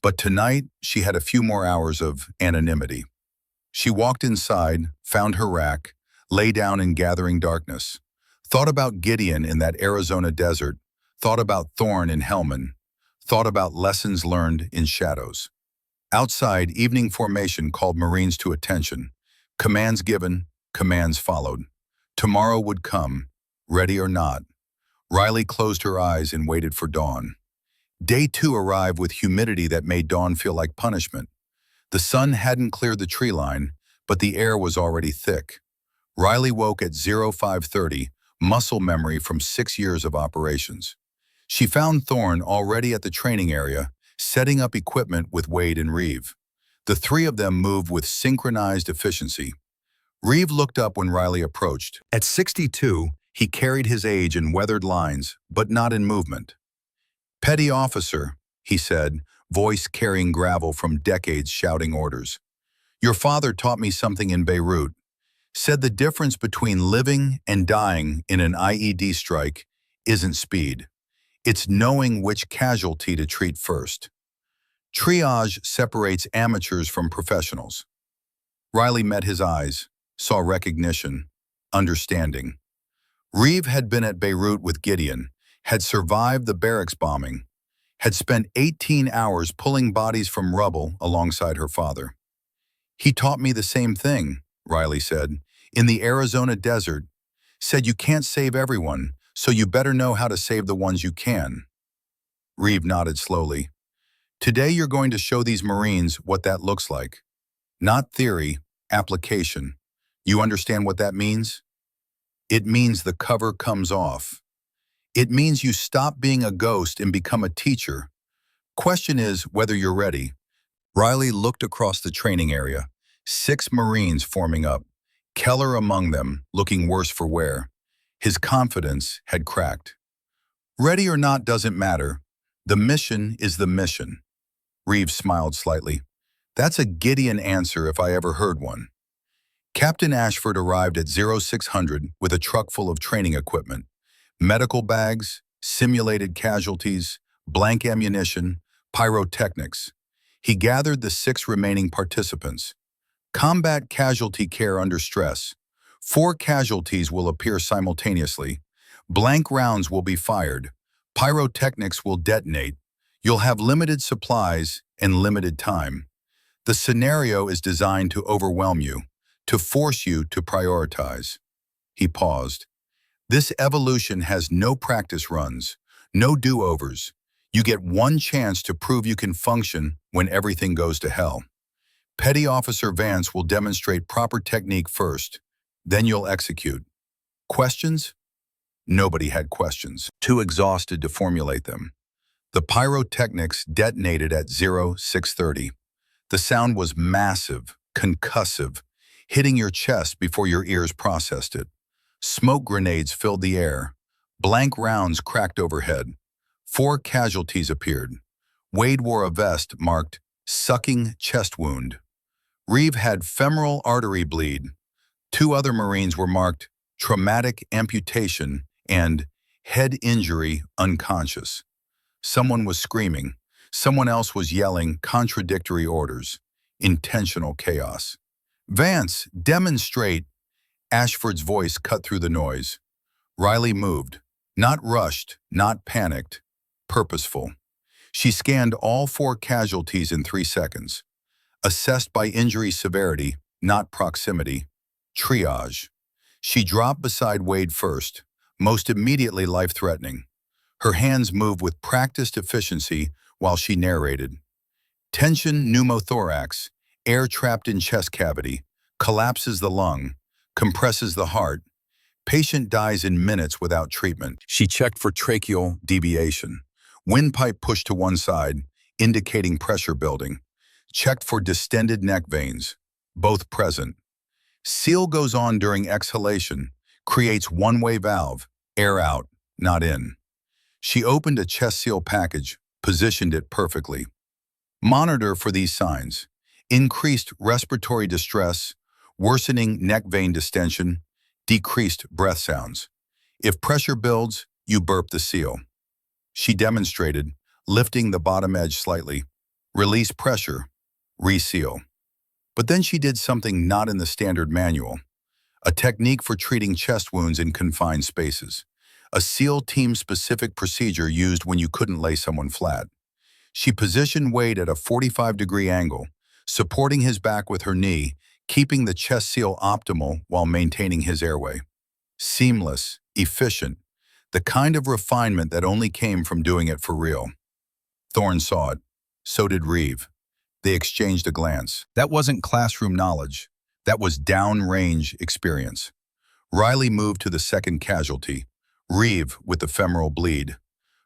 But tonight she had a few more hours of anonymity. She walked inside, found her rack, lay down in gathering darkness, thought about Gideon in that Arizona desert, thought about Thorne in Helmand, thought about lessons learned in shadows. Outside, evening formation called Marines to attention. Commands given, commands followed. Tomorrow would come, ready or not. Riley closed her eyes and waited for dawn. Day 2 arrived with humidity that made dawn feel like punishment. The sun hadn't cleared the tree line, but the air was already thick. Riley woke at 05:30, muscle memory from 6 years of operations. She found Thorne already at the training area, setting up equipment with Wade and Reeve. The 3 of them moved with synchronized efficiency. Reeve looked up when Riley approached. At 62, he carried his age in weathered lines, but not in movement. Petty officer, he said, voice carrying gravel from decades shouting orders. Your father taught me something in Beirut. Said the difference between living and dying in an IED strike isn't speed. It's knowing which casualty to treat first. Triage separates amateurs from professionals. Riley met his eyes, saw recognition, understanding. Reeve had been at Beirut with Gideon, had survived the barracks bombing, had spent 18 hours pulling bodies from rubble alongside her father. He taught me the same thing, Riley said, in the Arizona desert, said you can't save everyone, so you better know how to save the ones you can. Reeve nodded slowly. Today you're going to show these Marines what that looks like. Not theory, application. You understand what that means? It means the cover comes off. It means you stop being a ghost and become a teacher. Question is whether you're ready. Riley looked across the training area. 6 Marines forming up, Keller among them, looking worse for wear. His confidence had cracked. Ready or not doesn't matter. The mission is the mission. Reeves smiled slightly. That's a Gideon answer if I ever heard one. Captain Ashford arrived at 0600 with a truck full of training equipment. Medical bags, simulated casualties, blank ammunition, pyrotechnics. He gathered the 6 remaining participants. Combat casualty care under stress. 4 casualties will appear simultaneously. Blank rounds will be fired. Pyrotechnics will detonate. You'll have limited supplies and limited time. The scenario is designed to overwhelm you, to force you to prioritize. He paused. This evolution has no practice runs, no do-overs. You get one chance to prove you can function when everything goes to hell. Petty Officer Vance will demonstrate proper technique first, then you'll execute. Questions? Nobody had questions, too exhausted to formulate them. The pyrotechnics detonated at 0630. The sound was massive, concussive, hitting your chest before your ears processed it. Smoke grenades filled the air. Blank rounds cracked overhead. 4 casualties appeared. Wade wore a vest marked sucking chest wound. Reeve had femoral artery bleed. 2 other Marines were marked traumatic amputation and head injury unconscious. Someone was screaming. Someone else was yelling contradictory orders. Intentional chaos. Vance, demonstrate. Ashford's voice cut through the noise. Riley moved. Not rushed, not panicked. Purposeful. She scanned all 4 casualties in 3 seconds. Assessed by injury severity, not proximity. Triage. She dropped beside Wade first, most immediately life-threatening. Her hands moved with practiced efficiency while she narrated. Tension pneumothorax, air trapped in chest cavity, collapses the lung, compresses the heart. Patient dies in minutes without treatment. She checked for tracheal deviation. Windpipe pushed to one side, indicating pressure building. Checked for distended neck veins, both present. Seal goes on during exhalation, creates one-way valve, air out, not in. She opened a chest seal package, positioned it perfectly. Monitor for these signs. Increased respiratory distress, worsening neck vein distension, decreased breath sounds. If pressure builds, you burp the seal. She demonstrated, lifting the bottom edge slightly. Release pressure, reseal. But then she did something not in the standard manual. A technique for treating chest wounds in confined spaces. A SEAL team-specific procedure used when you couldn't lay someone flat. She positioned Wade at a 45-degree angle, supporting his back with her knee, keeping the chest seal optimal while maintaining his airway. Seamless, efficient, the kind of refinement that only came from doing it for real. Thorne saw it. So did Reeve. They exchanged a glance. That wasn't classroom knowledge. That was downrange experience. Riley moved to the second casualty, Reeve with the femoral bleed.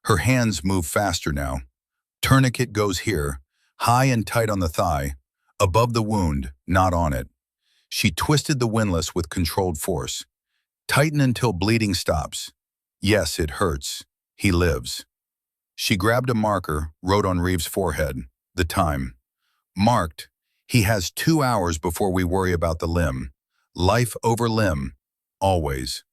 Her hands move faster now. Tourniquet goes here, high and tight on the thigh, above the wound, not on it. She twisted the windlass with controlled force. Tighten until bleeding stops. Yes, it hurts. He lives. She grabbed a marker, wrote on Reeve's forehead, the time. Marked, he has 2 hours before we worry about the limb. Life over limb, always.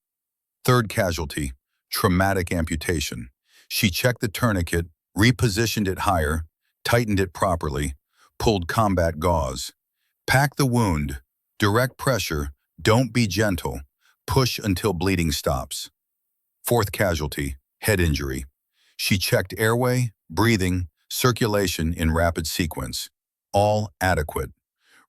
Third casualty, traumatic amputation. She checked the tourniquet, repositioned it higher, tightened it properly, pulled combat gauze. Pack the wound, direct pressure, don't be gentle, push until bleeding stops. Fourth casualty, head injury. She checked airway, breathing, circulation in rapid sequence. All adequate.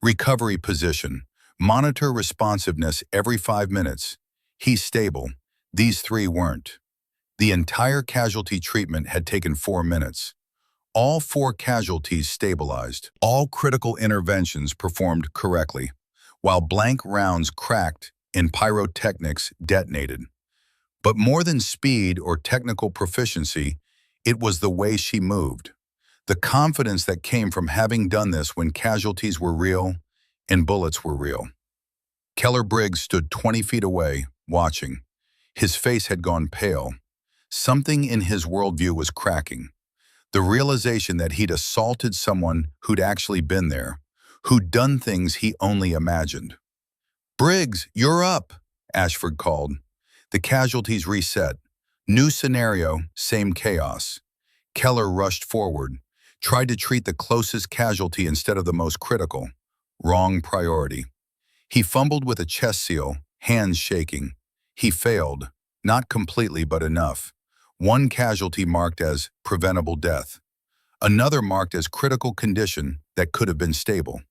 Recovery position. Monitor responsiveness every 5 minutes. He's stable. These 3 weren't. The entire casualty treatment had taken 4 minutes. All 4 casualties stabilized. All critical interventions performed correctly. while blank rounds cracked and pyrotechnics detonated. But more than speed or technical proficiency, it was the way she moved. The confidence that came from having done this when casualties were real and bullets were real. Keller Briggs stood 20 feet away, watching. His face had gone pale. Something in his worldview was cracking. The realization that he'd assaulted someone who'd actually been there, who'd done things he only imagined. "Briggs, you're up," Ashford called. The casualties reset. New scenario, same chaos. Keller rushed forward, tried to treat the closest casualty instead of the most critical. Wrong priority. He fumbled with a chest seal, hands shaking. He failed, not completely but enough. One casualty marked as preventable death. Another marked as critical condition that could have been stable.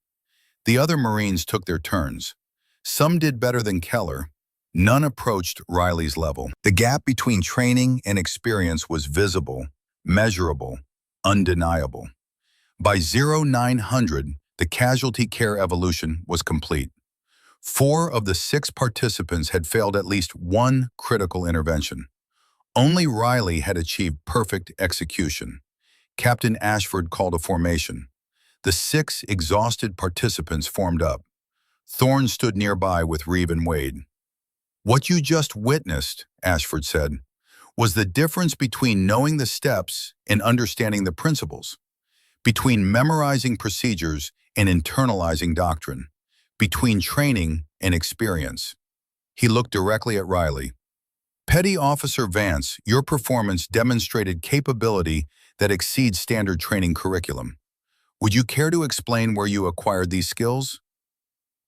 The other Marines took their turns. Some did better than Keller. None approached Riley's level. The gap between training and experience was visible, measurable, undeniable. By 0900, the casualty care evolution was complete. 4 of the 6 participants had failed at least one critical intervention. Only Riley had achieved perfect execution. Captain Ashford called a formation. The 6 exhausted participants formed up. Thorne stood nearby with Reeve and Wade. "What you just witnessed," Ashford said, "was the difference between knowing the steps and understanding the principles, between memorizing procedures and internalizing doctrine, between training and experience." He looked directly at Riley. "Petty Officer Vance, your performance demonstrated capability that exceeds standard training curriculum. Would you care to explain where you acquired these skills?"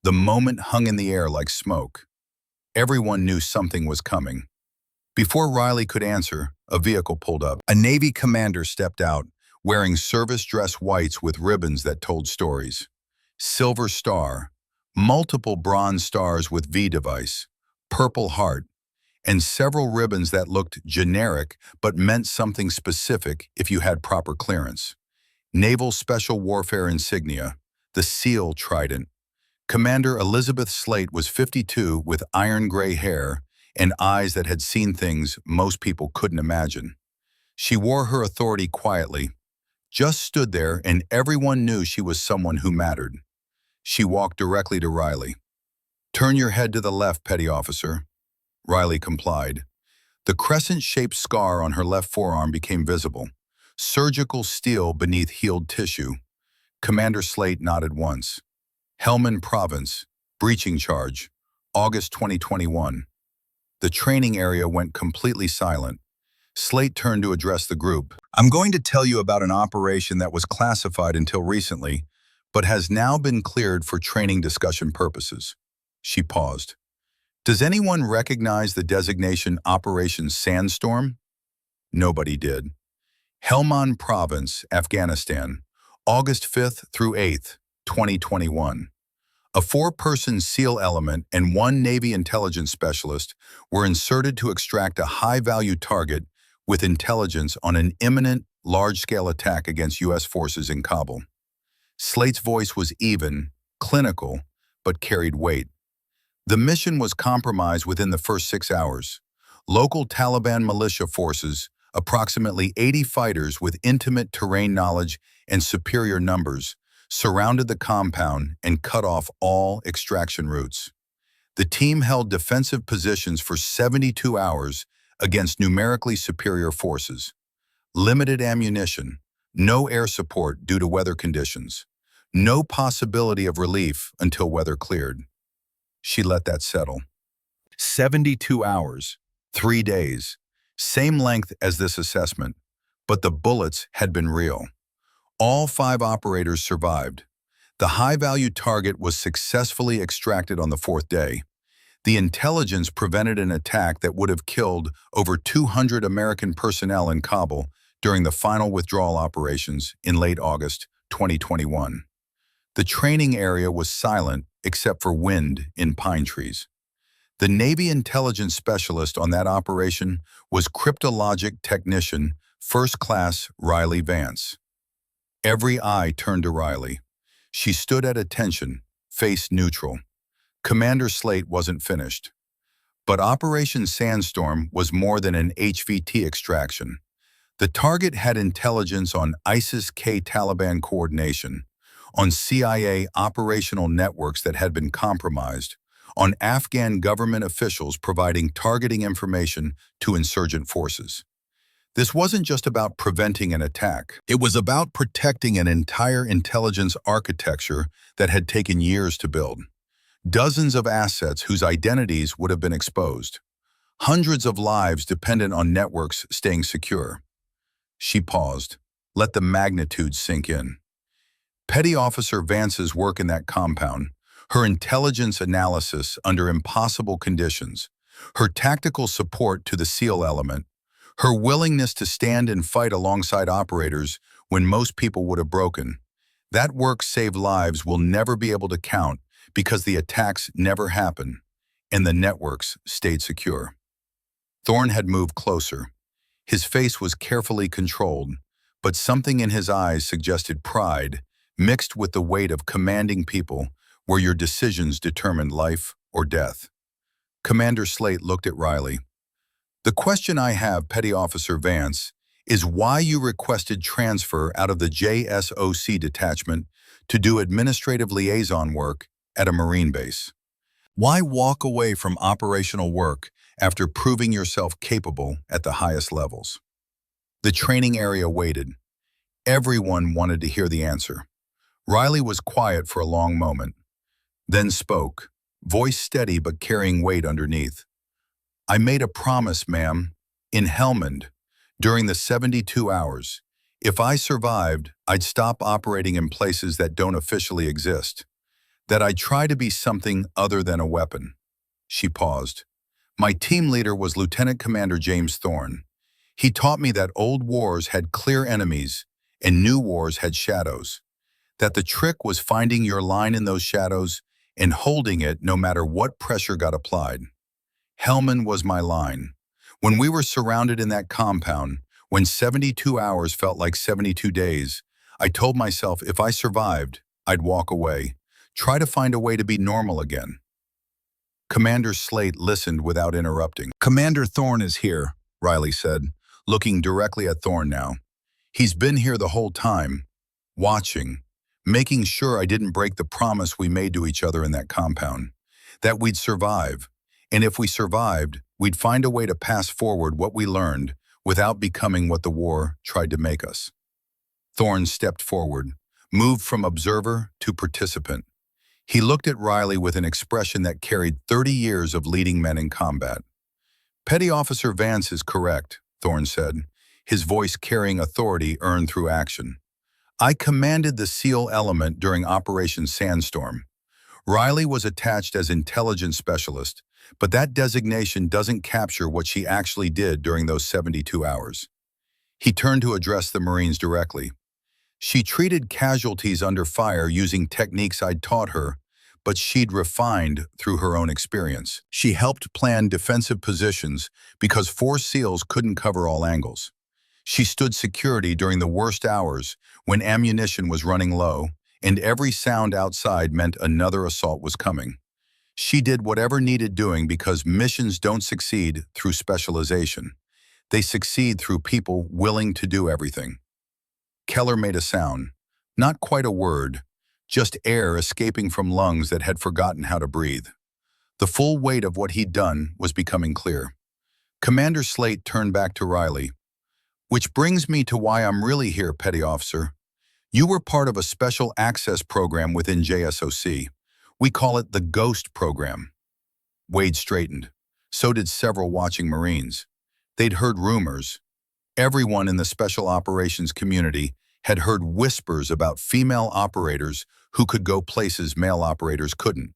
The moment hung in the air like smoke. Everyone knew something was coming. Before Riley could answer, a vehicle pulled up. A Navy commander stepped out, wearing service dress whites with ribbons that told stories. Silver Star, multiple bronze stars with V device, Purple Heart, and several ribbons that looked generic but meant something specific if you had proper clearance. Naval Special Warfare insignia, the SEAL Trident. Commander Elizabeth Slate was 52 with iron gray hair and eyes that had seen things most people couldn't imagine. She wore her authority quietly, just stood there, and everyone knew she was someone who mattered. She walked directly to Riley. "Turn your head to the left, Petty Officer." Riley complied. The crescent-shaped scar on her left forearm became visible, surgical steel beneath healed tissue. Commander Slate nodded once. "Helmand Province, breaching charge, August 2021. The training area went completely silent. Slate turned to address the group. "I'm going to tell you about an operation that was classified until recently, but has now been cleared for training discussion purposes." She paused. "Does anyone recognize the designation Operation Sandstorm?" Nobody did. Helmand Province, Afghanistan, August 5th through 8th, 2021. A 4-person SEAL element and 1 Navy intelligence specialist were inserted to extract a high-value target with intelligence on an imminent, large-scale attack against U.S. forces in Kabul. Slate's voice was even, clinical, but carried weight. The mission was compromised within the first 6 hours. Local Taliban militia forces, approximately 80 fighters with intimate terrain knowledge and superior numbers, surrounded the compound and cut off all extraction routes. The team held defensive positions for 72 hours against numerically superior forces. Limited ammunition, no air support due to weather conditions, no possibility of relief until weather cleared. She let that settle. 72 hours, 3 days, same length as this assessment, but the bullets had been real. All 5 operators survived. The high-value target was successfully extracted on the 4th day. The intelligence prevented an attack that would have killed over 200 American personnel in Kabul during the final withdrawal operations in late August 2021. The training area was silent except for wind in pine trees. The Navy intelligence specialist on that operation was cryptologic technician, First Class Riley Vance. Every eye turned to Riley. She stood at attention, face neutral. Commander Slate wasn't finished. But Operation Sandstorm was more than an HVT extraction. The target had intelligence on ISIS-K Taliban coordination, on CIA operational networks that had been compromised, on Afghan government officials providing targeting information to insurgent forces. This wasn't just about preventing an attack. It was about protecting an entire intelligence architecture that had taken years to build. Dozens of assets whose identities would have been exposed. Hundreds of lives dependent on networks staying secure. She paused, let the magnitude sink in. Petty Officer Vance's work in that compound, her intelligence analysis under impossible conditions, her tactical support to the SEAL element, her willingness to stand and fight alongside operators when most people would have broken. That work saved lives we'll never be able to count because the attacks never happened and the networks stayed secure. Thorne had moved closer. His face was carefully controlled, but something in his eyes suggested pride, mixed with the weight of commanding people where your decisions determined life or death. Commander Slate looked at Riley. The question I have, Petty Officer Vance, is why you requested transfer out of the JSOC detachment to do administrative liaison work at a Marine base. Why walk away from operational work after proving yourself capable at the highest levels? The training area waited. Everyone wanted to hear the answer. Riley was quiet for a long moment, then spoke, voice steady but carrying weight underneath. I made a promise, ma'am, in Helmand, during the 72 hours. If I survived, I'd stop operating in places that don't officially exist. That I'd try to be something other than a weapon. She paused. My team leader was Lieutenant Commander James Thorne. He taught me that old wars had clear enemies and new wars had shadows. That the trick was finding your line in those shadows and holding it no matter what pressure got applied. Helmand was my line. When we were surrounded in that compound, when 72 hours felt like 72 days, I told myself if I survived, I'd walk away, try to find a way to be normal again. Commander Slate listened without interrupting. Commander Thorne is here, Riley said, looking directly at Thorne now. He's been here the whole time, watching, making sure I didn't break the promise we made to each other in that compound, that we'd survive, and if we survived, we'd find a way to pass forward what we learned without becoming what the war tried to make us. Thorne stepped forward, moved from observer to participant. He looked at Riley with an expression that carried 30 years of leading men in combat. Petty Officer Vance is correct, Thorne said, his voice carrying authority earned through action. I commanded the SEAL element during Operation Sandstorm. Riley was attached as intelligence specialist, but that designation doesn't capture what she actually did during those 72 hours. He turned to address the Marines directly. She treated casualties under fire using techniques I'd taught her, but she'd refined through her own experience. She helped plan defensive positions because 4 SEALs couldn't cover all angles. She stood security during the worst hours when ammunition was running low and every sound outside meant another assault was coming. She did whatever needed doing because missions don't succeed through specialization. They succeed through people willing to do everything. Keller made a sound, not quite a word, just air escaping from lungs that had forgotten how to breathe. The full weight of what he'd done was becoming clear. Commander Slate turned back to Riley. Which brings me to why I'm really here, Petty Officer. You were part of a special access program within JSOC. We call it the Ghost Program. Wade straightened. So did several watching Marines. They'd heard rumors. Everyone in the special operations community had heard whispers about female operators who could go places male operators couldn't.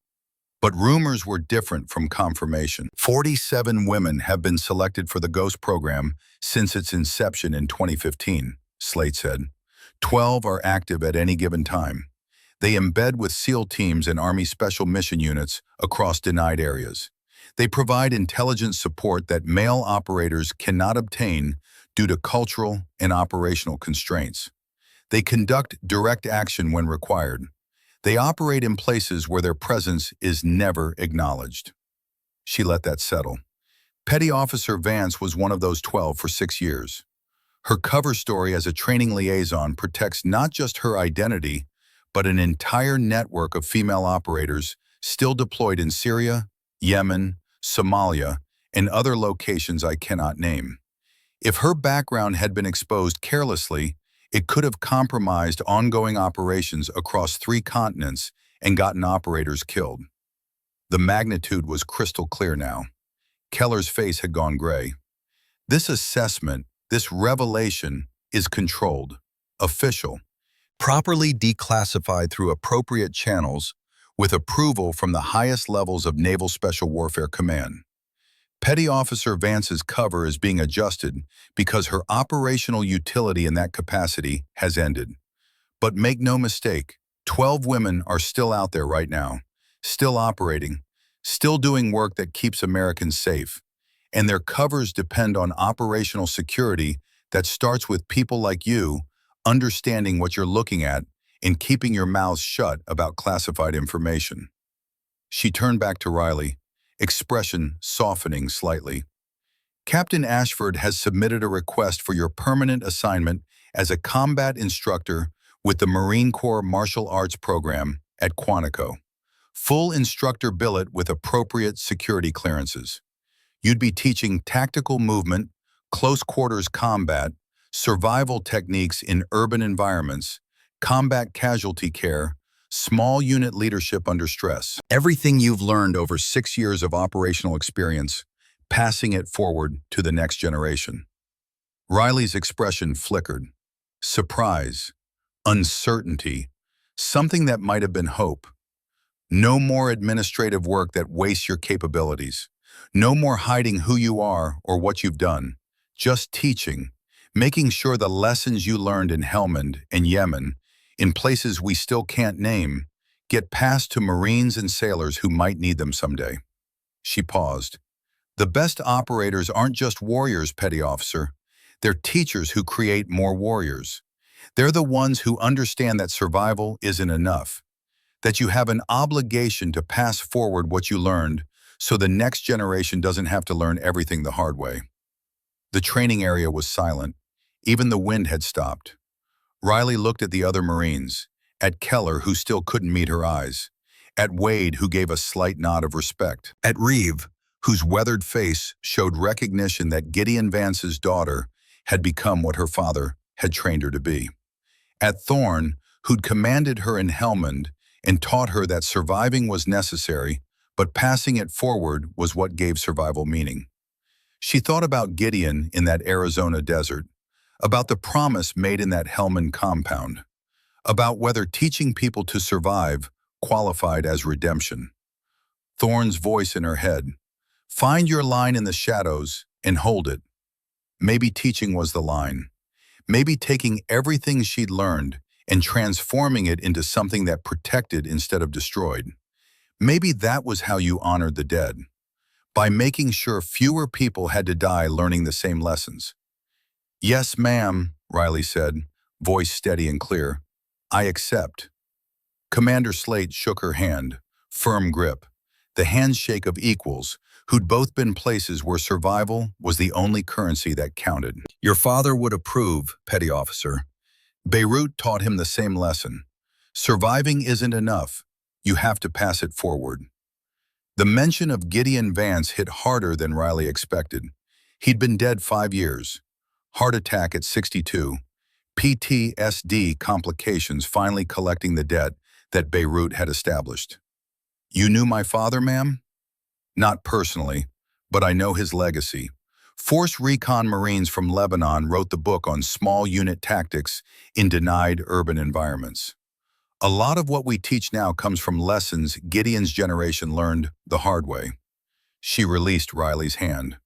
But rumors were different from confirmation. 47 women have been selected for the Ghost Program since its inception in 2015, Slate said. 12 are active at any given time. They embed with SEAL teams and Army Special Mission Units across denied areas. They provide intelligence support that male operators cannot obtain due to cultural and operational constraints. They conduct direct action when required. They operate in places where their presence is never acknowledged. She let that settle. Petty Officer Vance was one of those 12 for 6 years. Her cover story as a training liaison protects not just her identity, but an entire network of female operators still deployed in Syria, Yemen, Somalia, and other locations I cannot name. If her background had been exposed carelessly, it could have compromised ongoing operations across 3 continents and gotten operators killed. The magnitude was crystal clear now. Keller's face had gone gray. This assessment, this revelation, is controlled, official, properly declassified through appropriate channels with approval from the highest levels of Naval Special Warfare Command. Petty Officer Vance's cover is being adjusted because her operational utility in that capacity has ended. But make no mistake, 12 women are still out there right now, still operating, still doing work that keeps Americans safe. And their covers depend on operational security that starts with people like you understanding what you're looking at and keeping your mouths shut about classified information. She turned back to Riley, expression softening slightly. Captain Ashford has submitted a request for your permanent assignment as a combat instructor with the Marine Corps Martial Arts Program at Quantico. Full instructor billet with appropriate security clearances. You'd be teaching tactical movement, close quarters combat, survival techniques in urban environments, combat casualty care, small unit leadership under stress. Everything you've learned over 6 years of operational experience, passing it forward to the next generation. Riley's expression flickered. Surprise, uncertainty, something that might have been hope. No more administrative work that wastes your capabilities. No more hiding who you are or what you've done. Just teaching, making sure the lessons you learned in Helmand and Yemen, in places we still can't name, get passed to Marines and sailors who might need them someday. She paused. The best operators aren't just warriors, Petty Officer. They're teachers who create more warriors. They're the ones who understand that survival isn't enough, that you have an obligation to pass forward what you learned so the next generation doesn't have to learn everything the hard way. The training area was silent. Even the wind had stopped. Riley looked at the other Marines, at Keller, who still couldn't meet her eyes, at Wade, who gave a slight nod of respect, at Reeve, whose weathered face showed recognition that Gideon Vance's daughter had become what her father had trained her to be, at Thorne, who'd commanded her in Helmand and taught her that surviving was necessary, but passing it forward was what gave survival meaning. She thought about Gideon in that Arizona desert, about the promise made in that Helmand compound, about whether teaching people to survive qualified as redemption. Thorne's voice in her head, find your line in the shadows and hold it. Maybe teaching was the line. Maybe taking everything she'd learned and transforming it into something that protected instead of destroyed. Maybe that was how you honored the dead, by making sure fewer people had to die learning the same lessons. Yes, ma'am, Riley said, voice steady and clear. I accept. Commander Slate shook her hand, firm grip, the handshake of equals who'd both been places where survival was the only currency that counted. Your father would approve, Petty Officer. Beirut taught him the same lesson. Surviving isn't enough. You have to pass it forward. The mention of Gideon Vance hit harder than Riley expected. He'd been dead 5 years. Heart attack at 62. PTSD complications finally collecting the debt that Beirut had established. You knew my father, ma'am? Not personally, but I know his legacy. Force Recon Marines from Lebanon wrote the book on small unit tactics in denied urban environments. A lot of what we teach now comes from lessons Gideon's generation learned the hard way. She released Riley's hand.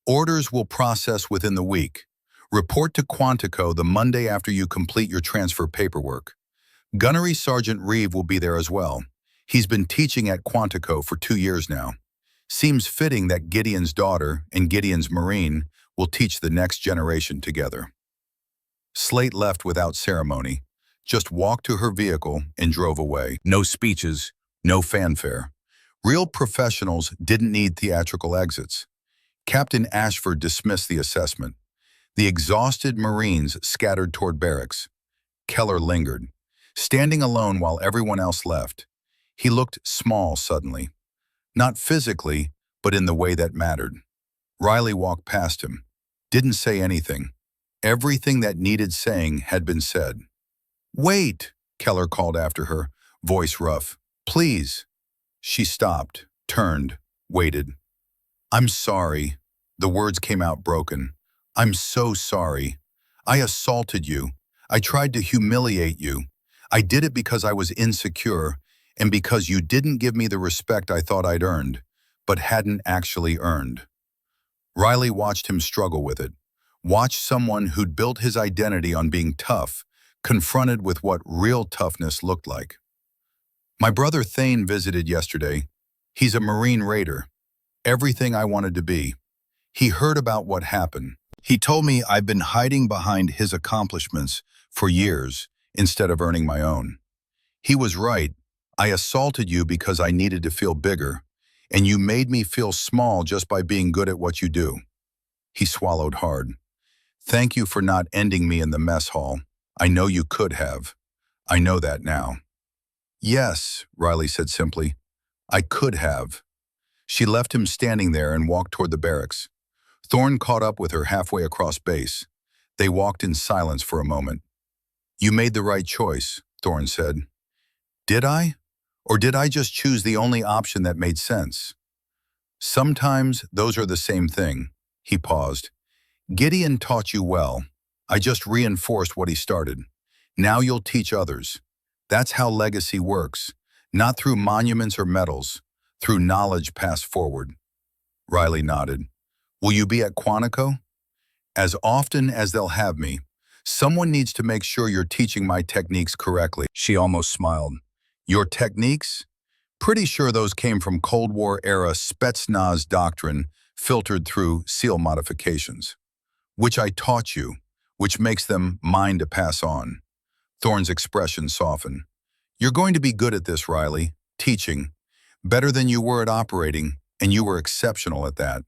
Orders will process within the week. Report to Quantico the Monday after you complete your transfer paperwork. Gunnery Sergeant Reeve will be there as well. He's been teaching at Quantico for 2 years now. Seems fitting that Gideon's daughter and Gideon's Marine will teach the next generation together. Slate left without ceremony, just walked to her vehicle and drove away. No speeches, no fanfare. Real professionals didn't need theatrical exits. Captain Ashford dismissed the assessment. The exhausted Marines scattered toward barracks. Keller lingered, standing alone while everyone else left. He looked small suddenly. Not physically, but in the way that mattered. Riley walked past him. Didn't say anything. Everything that needed saying had been said. "Wait," Keller called after her, voice rough. "Please." She stopped, turned, waited. "I'm sorry." The words came out broken. "I'm so sorry. I assaulted you. I tried to humiliate you. I did it because I was insecure and because you didn't give me the respect I thought I'd earned, but hadn't actually earned." Riley watched him struggle with it. Watched someone who'd built his identity on being tough, confronted with what real toughness looked like. "My brother Thane visited yesterday. He's a Marine Raider. Everything I wanted to be. He heard about what happened. He told me I've been hiding behind his accomplishments for years instead of earning my own. He was right. I assaulted you because I needed to feel bigger, and you made me feel small just by being good at what you do." He swallowed hard. "Thank you for not ending me in the mess hall. I know you could have. I know that now." "Yes," Riley said simply. "I could have." She left him standing there and walked toward the barracks. Thorne caught up with her halfway across base. They walked in silence for a moment. "You made the right choice," Thorne said. "Did I? Or did I just choose the only option that made sense?" "Sometimes those are the same thing." He paused. "Gideon taught you well. I just reinforced what he started. Now you'll teach others. That's how legacy works, not through monuments or medals, through knowledge passed forward." Riley nodded. "Will you be at Quantico?" "As often as they'll have me. Someone needs to make sure you're teaching my techniques correctly." She almost smiled. "Your techniques? Pretty sure those came from Cold War-era Spetsnaz doctrine filtered through SEAL modifications. Which I taught you, which makes them mine to pass on." Thorne's expression softened. "You're going to be good at this, Riley. Teaching. Better than you were at operating, and you were exceptional at that."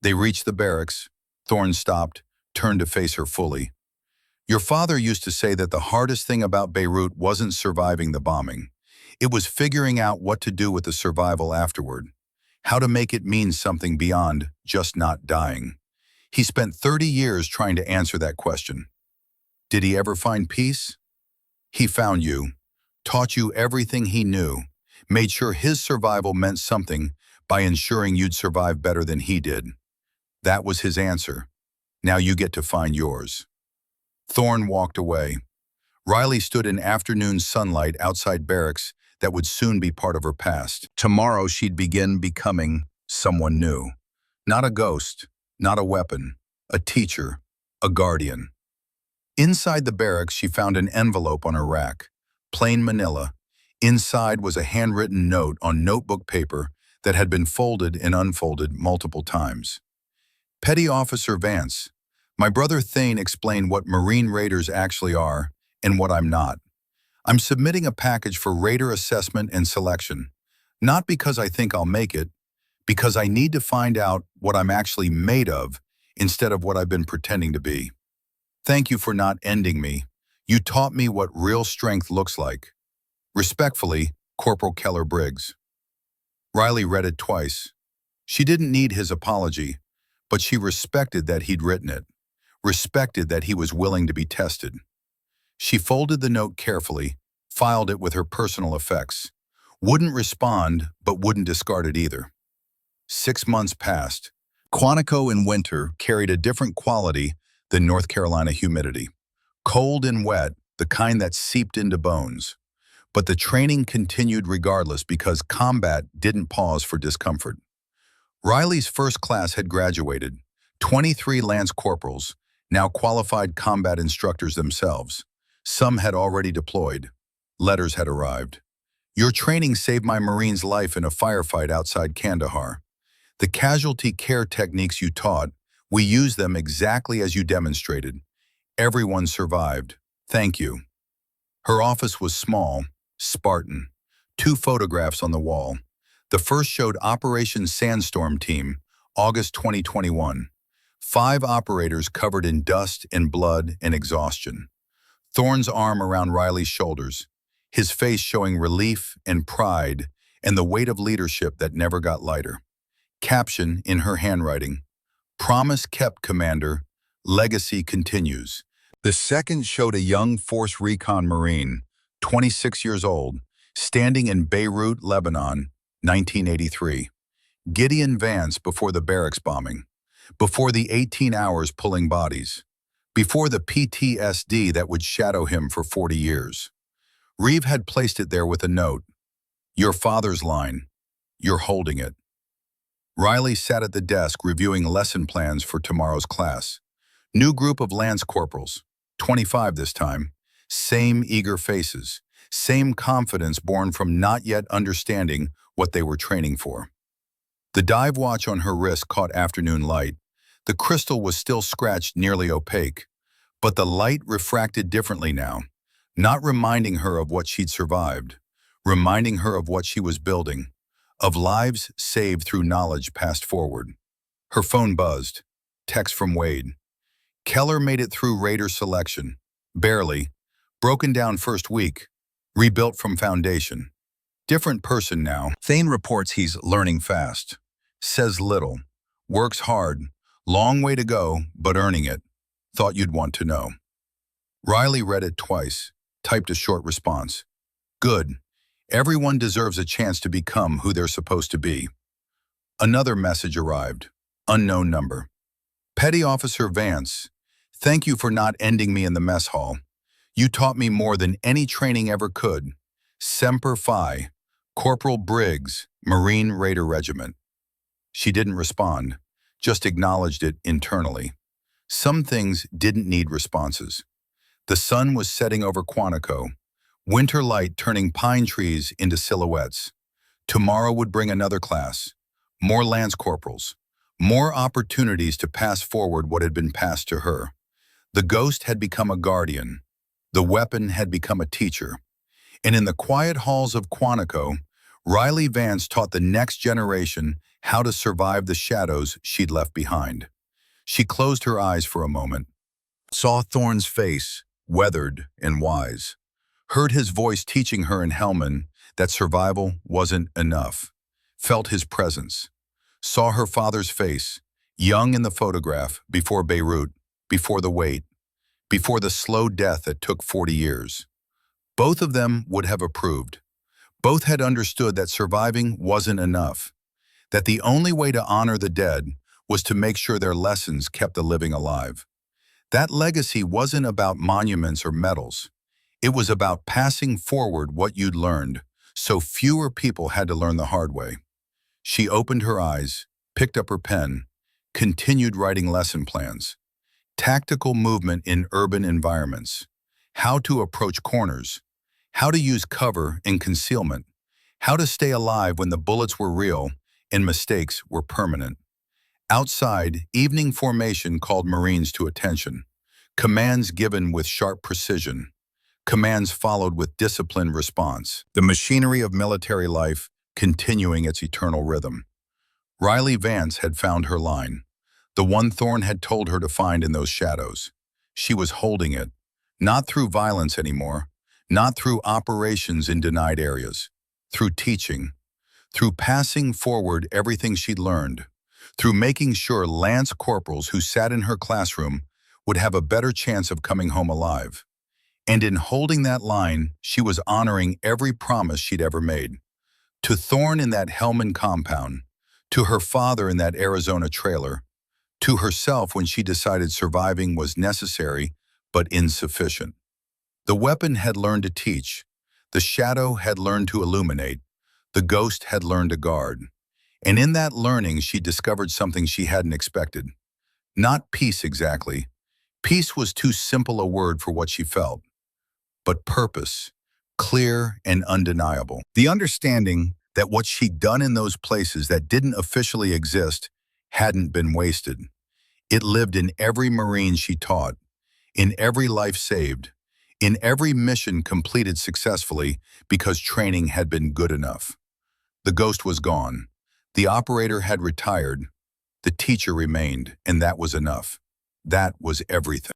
They reached the barracks. Thorne stopped, turned to face her fully. "Your father used to say that the hardest thing about Beirut wasn't surviving the bombing. It was figuring out what to do with the survival afterward. How to make it mean something beyond just not dying. He spent 30 years trying to answer that question. Did he ever find peace? He found you, taught you everything he knew, made sure his survival meant something by ensuring you'd survive better than he did. That was his answer. Now you get to find yours." Thorne walked away. Riley stood in afternoon sunlight outside barracks that would soon be part of her past. Tomorrow she'd begin becoming someone new. Not a ghost, not a weapon, a teacher, a guardian. Inside the barracks, she found an envelope on her rack, plain manila. Inside was a handwritten note on notebook paper that had been folded and unfolded multiple times. "Petty Officer Vance, my brother Thane explained what Marine Raiders actually are and what I'm not. I'm submitting a package for Raider assessment and selection, not because I think I'll make it, because I need to find out what I'm actually made of instead of what I've been pretending to be. Thank you for not ending me. You taught me what real strength looks like. Respectfully, Corporal Keller Briggs." Riley read it twice. She didn't need his apology, but she respected that he'd written it, respected that he was willing to be tested. She folded the note carefully, filed it with her personal effects. Wouldn't respond, but wouldn't discard it either. 6 months passed. Quantico in winter carried a different quality than North Carolina humidity. Cold and wet, the kind that seeped into bones. But the training continued regardless because combat didn't pause for discomfort. Riley's first class had graduated, 23 Lance Corporals, now qualified combat instructors themselves. Some had already deployed. Letters had arrived. "Your training saved my Marine's life in a firefight outside Kandahar. The casualty care techniques you taught, we used them exactly as you demonstrated. Everyone survived. Thank you." Her office was small, Spartan. 2 photographs on the wall. The first showed Operation Sandstorm Team, August 2021. 5 operators covered in dust and blood and exhaustion. Thorne's arm around Riley's shoulders, his face showing relief and pride and the weight of leadership that never got lighter. Caption in her handwriting, "Promise kept, Commander. Legacy continues." The second showed a young Force Recon Marine, 26 years old, standing in Beirut, Lebanon, 1983. Gideon Vance before the barracks bombing, before the 18 hours pulling bodies, before the PTSD that would shadow him for 40 years. Reeve had placed it there with a note, "Your father's line. You're holding it." Riley sat at the desk reviewing lesson plans for tomorrow's class. New group of Lance Corporals, 25 this time. Same eager faces, same confidence born from not yet understanding what they were training for. The dive watch on her wrist caught afternoon light. The crystal was still scratched, nearly opaque, but the light refracted differently now, not reminding her of what she'd survived, reminding her of what she was building, of lives saved through knowledge passed forward. Her phone buzzed. Text from Wade. Keller made it through Raider selection. Barely. Broken down first week. Rebuilt from foundation. Different person now. Thane reports he's learning fast. Says little. Works hard. Long way to go, but earning it. Thought you'd want to know. Riley read it twice. Typed a short response. Good. Everyone deserves a chance to become who they're supposed to be. Another message arrived. Unknown number. Petty Officer Vance, thank you for not ending me in the mess hall. You taught me more than any training ever could. Semper Fi, Corporal Briggs, Marine Raider Regiment. She didn't respond, just acknowledged it internally. Some things didn't need responses. The sun was setting over Quantico, winter light turning pine trees into silhouettes. Tomorrow would bring another class, more Lance Corporals, more opportunities to pass forward what had been passed to her. The ghost had become a guardian. The weapon had become a teacher. And in the quiet halls of Quantico, Riley Vance taught the next generation how to survive the shadows she'd left behind. She closed her eyes for a moment, saw Thorne's face, weathered and wise, heard his voice teaching her in Hellman that survival wasn't enough, felt his presence, saw her father's face, young in the photograph, before Beirut, before the wait, before the slow death that took 40 years. Both of them would have approved. Both had understood that surviving wasn't enough, that the only way to honor the dead was to make sure their lessons kept the living alive. That legacy wasn't about monuments or medals. It was about passing forward what you'd learned, so fewer people had to learn the hard way. She opened her eyes, picked up her pen, continued writing lesson plans. Tactical movement in urban environments. How to approach corners. How to use cover and concealment. How to stay alive when the bullets were real and mistakes were permanent. Outside, evening formation called Marines to attention. Commands given with sharp precision. Commands followed with disciplined response. The machinery of military life continuing its eternal rhythm. Riley Vance had found her line. The one Thorne had told her to find in those shadows. She was holding it, not through violence anymore, not through operations in denied areas, through teaching, through passing forward everything she'd learned, through making sure Lance Corporals who sat in her classroom would have a better chance of coming home alive. And in holding that line, she was honoring every promise she'd ever made. To Thorne in that Hellman compound, to her father in that Arizona trailer, to herself when she decided surviving was necessary but insufficient. The weapon had learned to teach. The shadow had learned to illuminate. The ghost had learned to guard. And in that learning, she discovered something she hadn't expected. Not peace exactly. Peace was too simple a word for what she felt. But purpose, clear and undeniable. The understanding that what she'd done in those places that didn't officially exist hadn't been wasted. It lived in every Marine she taught, in every life saved, In every mission completed successfully because training had been good enough. The ghost was gone. The operator had retired. The teacher remained, and that was enough. That was everything.